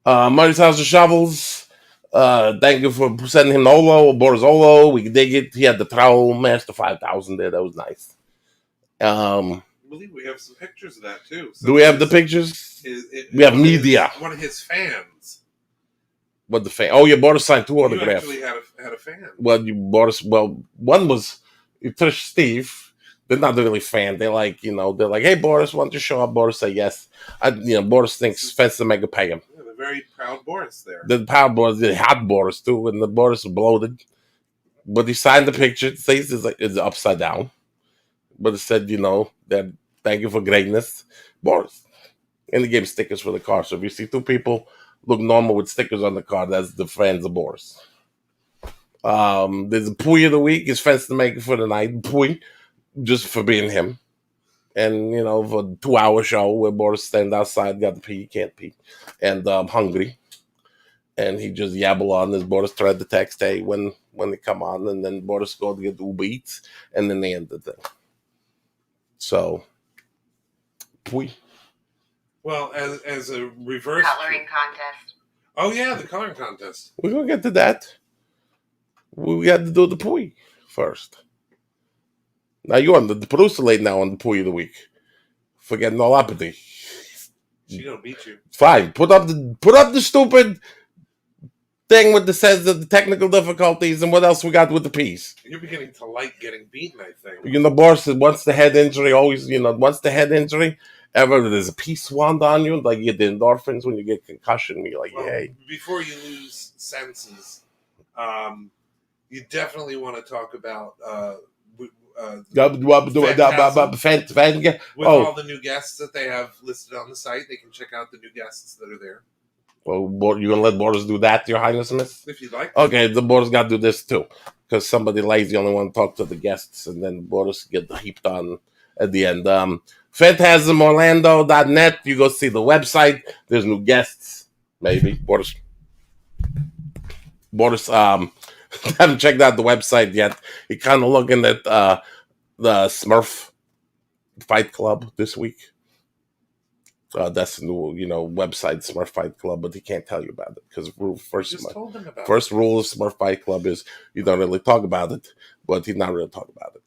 1. Murray's House of Shovels. Thank you for sending him the Olo, Boris Olo. We can dig it. He had the trowel, Master 5000 there. That was nice. I believe we have some pictures of that too. Do we have the pictures? We have media. One of his fans. What the fan? Oh, yeah, Boris signed 2 autographs. You actually had a fan. Well, one was Trish Steve. They're not really fan. They're like, they're like, hey, Boris, why don't you show up? Boris say yes. Boris thinks fence to make a pay him. Yeah, the very proud Boris there. The proud Boris, the hot Boris too, and the Boris was bloated. But he signed the picture. It says it's upside down. But it said, that thank you for greatness, Boris. And he gave stickers for the car. So if you see 2 people look normal with stickers on the car, that's the friends of Boris. There's a Pui of the week. His fence to make for the night. Pui, just for being him. And, for a 2-hour show where Boris stand outside, got to pee, he can't pee. And hungry. And he just yabble on as Boris tried to text, hey, when they come on. And then Boris go to get Uber Eats. And then they end the thing. So, Pui. Well, as a reverse Coloring contest. Oh yeah, the coloring contest. We're gonna get to that. We got to do the Pui first. Now you're on the producer late now on the Pui of the week. Forgetting all apathy. She gonna beat you. Fine. Put up the stupid thing with the says the technical difficulties and what else we got with the piece. You're beginning to like getting beaten, I think. Boris said once the head injury, always, once the head injury, ever there's a peace wand on you, like you get the endorphins when you get concussion, you're like, yay. Before you lose senses, you definitely want to talk about with all the new guests that they have listed on the site. They can check out the new guests that are there. Well, you gonna let Boris do that, Your Highness, Miss? If you'd like. Okay, the Boris got to do this too, because somebody lazy only want to talk to the guests, and then Boris get heaped on at the end. PhantasmOrlando.net. You go see the website. There's new guests, maybe. Boris, haven't checked out the website yet. He kind of looking at the Smurf Fight Club this week. That's the new, website, Smurf Fight Club, but he can't tell you about it because first rule of Smurf Fight Club is you don't really talk about it, but he's not really talking about it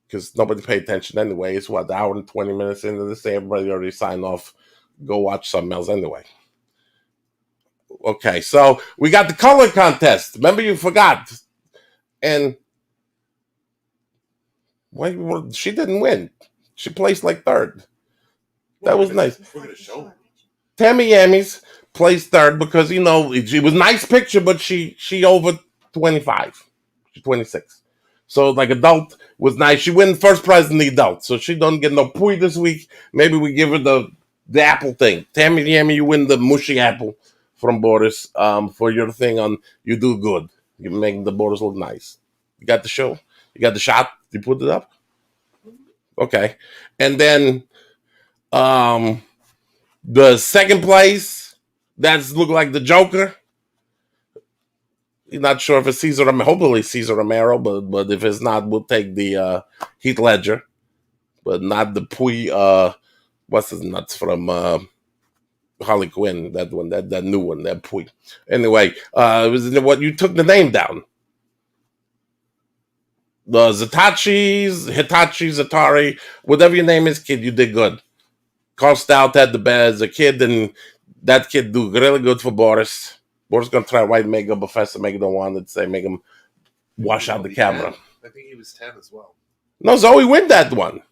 because nobody paid attention anyway. It's an hour and 20 minutes into this. Everybody already signed off. Go watch something else anyway. Okay, so we got the color contest. Remember, you forgot, and she didn't win. She placed like 3rd. That was nice. We're going to show them. Tammy Yammy's placed 3rd because, it was a nice picture, but she over 25. She's 26. So, like, adult was nice. She win first prize in the adult. So, she don't get no Pui this week. Maybe we give her the apple thing. Tammy Yammy, you win the mushy apple from Boris for your thing on You Do Good. You're making the Boris look nice. You got the show? You got the shot? You put it up? Okay. And then the 2nd place, that's look like the Joker. You're not sure if it's Cesar Romero. Hopefully Cesar Romero, but if it's not, we'll take the Heath Ledger. but not the Pui. What's his nuts from Harley Quinn? That one, that new one, that Pui. Anyway, it was what you took the name down. The Hitachi, Zatari, whatever your name is, kid, you did good. Carl Stout had the best as a kid, and that kid do really good for Boris. Boris gonna try to write makeup. Professor make don't want to say make him wash out the camera. 10. I think he was 10 as well. No, Zoe win that one.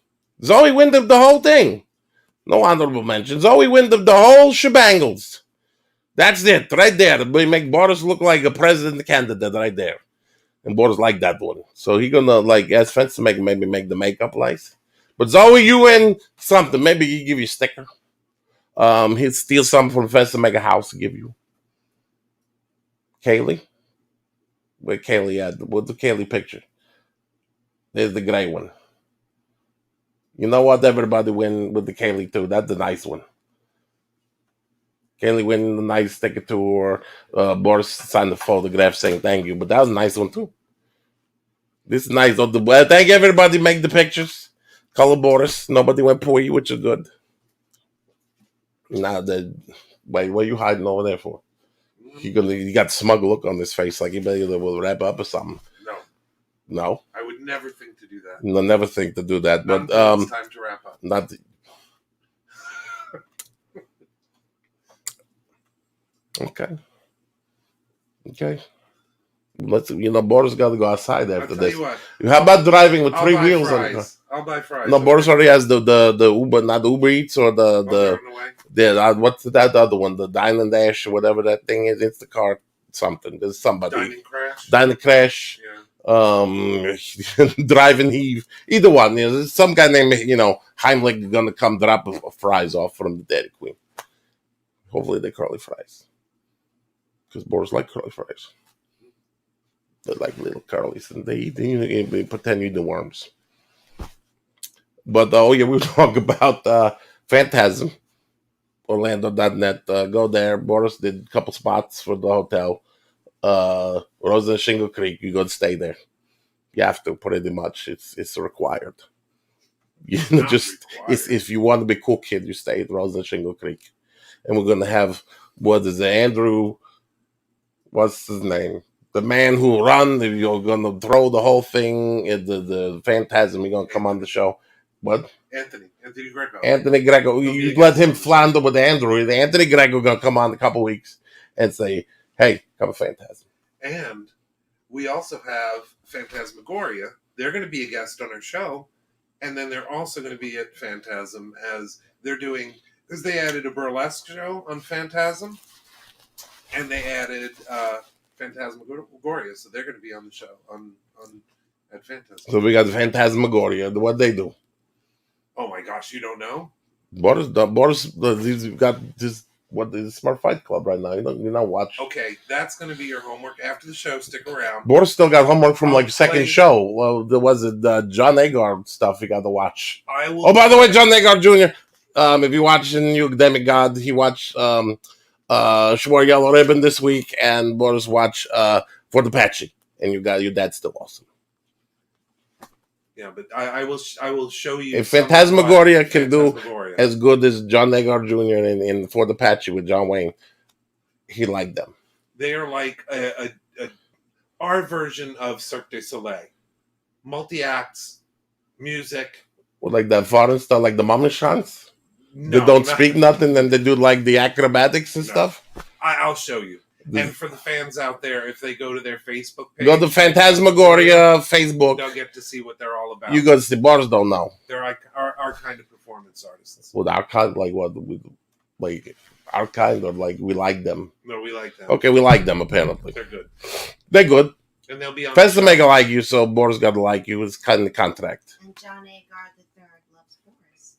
Zoe win the whole thing. No honorable mention. Zoe win the whole shebangles. That's it, right there. We make Boris look like a president candidate right there. And Boris like that one. So he gonna like ask Fence to maybe make the makeup nice. But Zoe, you win something. Maybe he give you a sticker. He'll steal something from Fence to make a house to give you. Kaylee? Where Kaylee at? What's the Kaylee picture? There's the gray one. You know what? Everybody win with the Kaylee too. That's the nice one. Kaylee win the nice sticker too, or Boris signed the photograph saying thank you. But that was a nice one too. This is nice. Thank everybody. Make the pictures. Color Boris. Nobody went Pui, which is good. Now wait, what are you hiding over there for? He got a smug look on his face, like he maybe will wrap up or something. No. I would never think to do that. No, never think to do that. But it's time to wrap up. Okay. Let's. Boris got to go outside after this. How about driving with three wheels on the car? I'll buy fries. No, Boris already has the Uber, not the Uber Eats or the what's that other one? The Dine and Dash or whatever that thing is. Instacart something. There's somebody. Dine Crash. Yeah. Driving Heave. Either one. There's some guy named Heimlich gonna come drop fries off from the Dairy Queen. Hopefully they're curly fries. Because Boris like curly fries. They're like little curlies, and they pretend you the worms. But we were talking about Phantasm, Orlando.net. Go there. Boris did a couple spots for the hotel. Rosa and Shingle Creek, you got to stay there. You have to, pretty much. It's required. If you want to be a cool kid, you stay at Rosa and Shingle Creek. And we're gonna have Andrew. What's his name? The man who run. You're gonna throw the whole thing. The Phantasm. You're gonna come on the show. What? Anthony Greco. Anthony Greco. You let him flounder with Andrew. Anthony Greco gonna come on in a couple weeks and say, "Hey, come a Phantasm." And we also have Phantasmagoria. They're going to be a guest on our show, and then they're also going to be at Phantasm as they're doing, because they added a burlesque show on Phantasm, and they added Phantasmagoria, so they're going to be on the show at Phantasm. So we got the Phantasmagoria. What they do? Oh my gosh, you don't know? Boris, he's got this. What is Smart Fight Club right now? You're not watching. Okay, that's going to be your homework after the show. Stick around. Boris still got homework from second show. Well, there was John Agar stuff you got to watch. Oh, by the way, John Agar Jr. If you're watching New Academic God, he watched Shwar Yellow Ribbon this week, and Boris watched For the Patchy, and your dad's still awesome. Yeah, but I will show you. If Phantasmagoria can do as good as John Agar Jr. in For the Patchy with John Wayne, he liked them. They are like our version of Cirque du Soleil. Multi-acts, music. Well, like that foreign stuff, like the Mamishans? No, they don't speak nothing, and they do like the acrobatics and stuff? I'll show you. And for the fans out there, if they go to their Facebook page, go to Phantasmagoria Facebook, they'll get to see what they're all about. You go to see Boris don't know. They're our kind of performance artists. Well, our kind, like what? Like our kind, or like we like them? No, we like them. Okay, we like them. Apparently, they're good. They're good. And they'll be on. Fans to make it like you, so Boris got to like you. It's kind of the contract. And John Agar III loves Boris.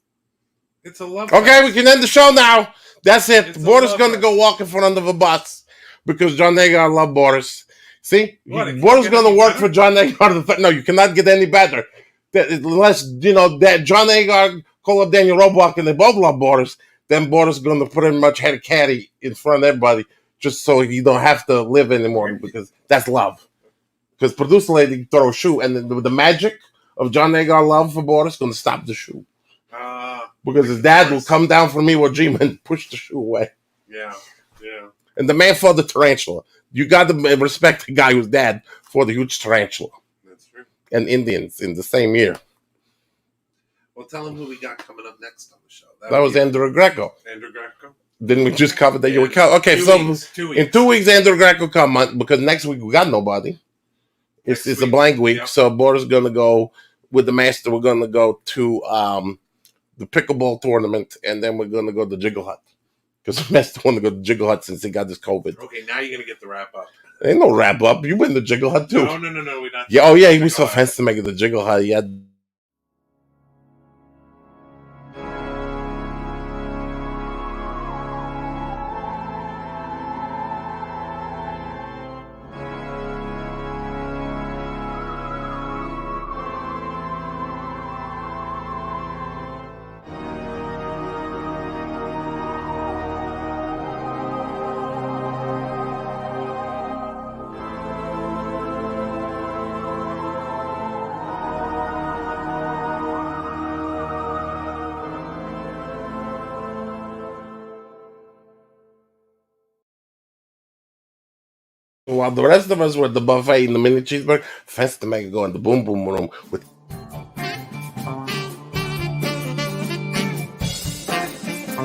It's a love. Okay, we can end the show now. That's it. Boris is going to go walk in front of a bus. Because John Agar love Boris. See? Boris is going to work for John Agar. No, you cannot get any better. Unless, that John Agar call up Daniel Roebuck and they both love Boris, then Boris is going to pretty much head caddy in front of everybody just so you don't have to live anymore because that's love. Because producer lady throw a shoe and then with the magic of John Agar love for Boris going to stop the shoe. Because his of dad will course. come down from Iwo Jima and push the shoe away. Yeah, yeah. And the man fought the tarantula. You got to respect the guy whose dad fought the huge tarantula. That's true. And Indians in the same year. Well, tell him who we got coming up next on the show. That was Andrew Greco. Andrew Greco. Didn't we just cover that? Yeah, Okay, 2 so weeks, 2 in 2 weeks, Andrew Greco come on, because next week we got nobody. It's a blank week, yep. So Boris is going to go with the master. We're going to go to the pickleball tournament, and then we're going to go to Jiggle Hut. Because the master want to go to Jiggle Hut since he got this COVID. Okay, now you're going to get the wrap up. Ain't no wrap up. You been to Jiggle Hut too. No, we're not. Yeah, oh yeah, he was so fancy to make it the Jiggle Hut. He had. While the rest of us were at the buffet in the mini cheeseburger, fancy to make it go in the boom boom room with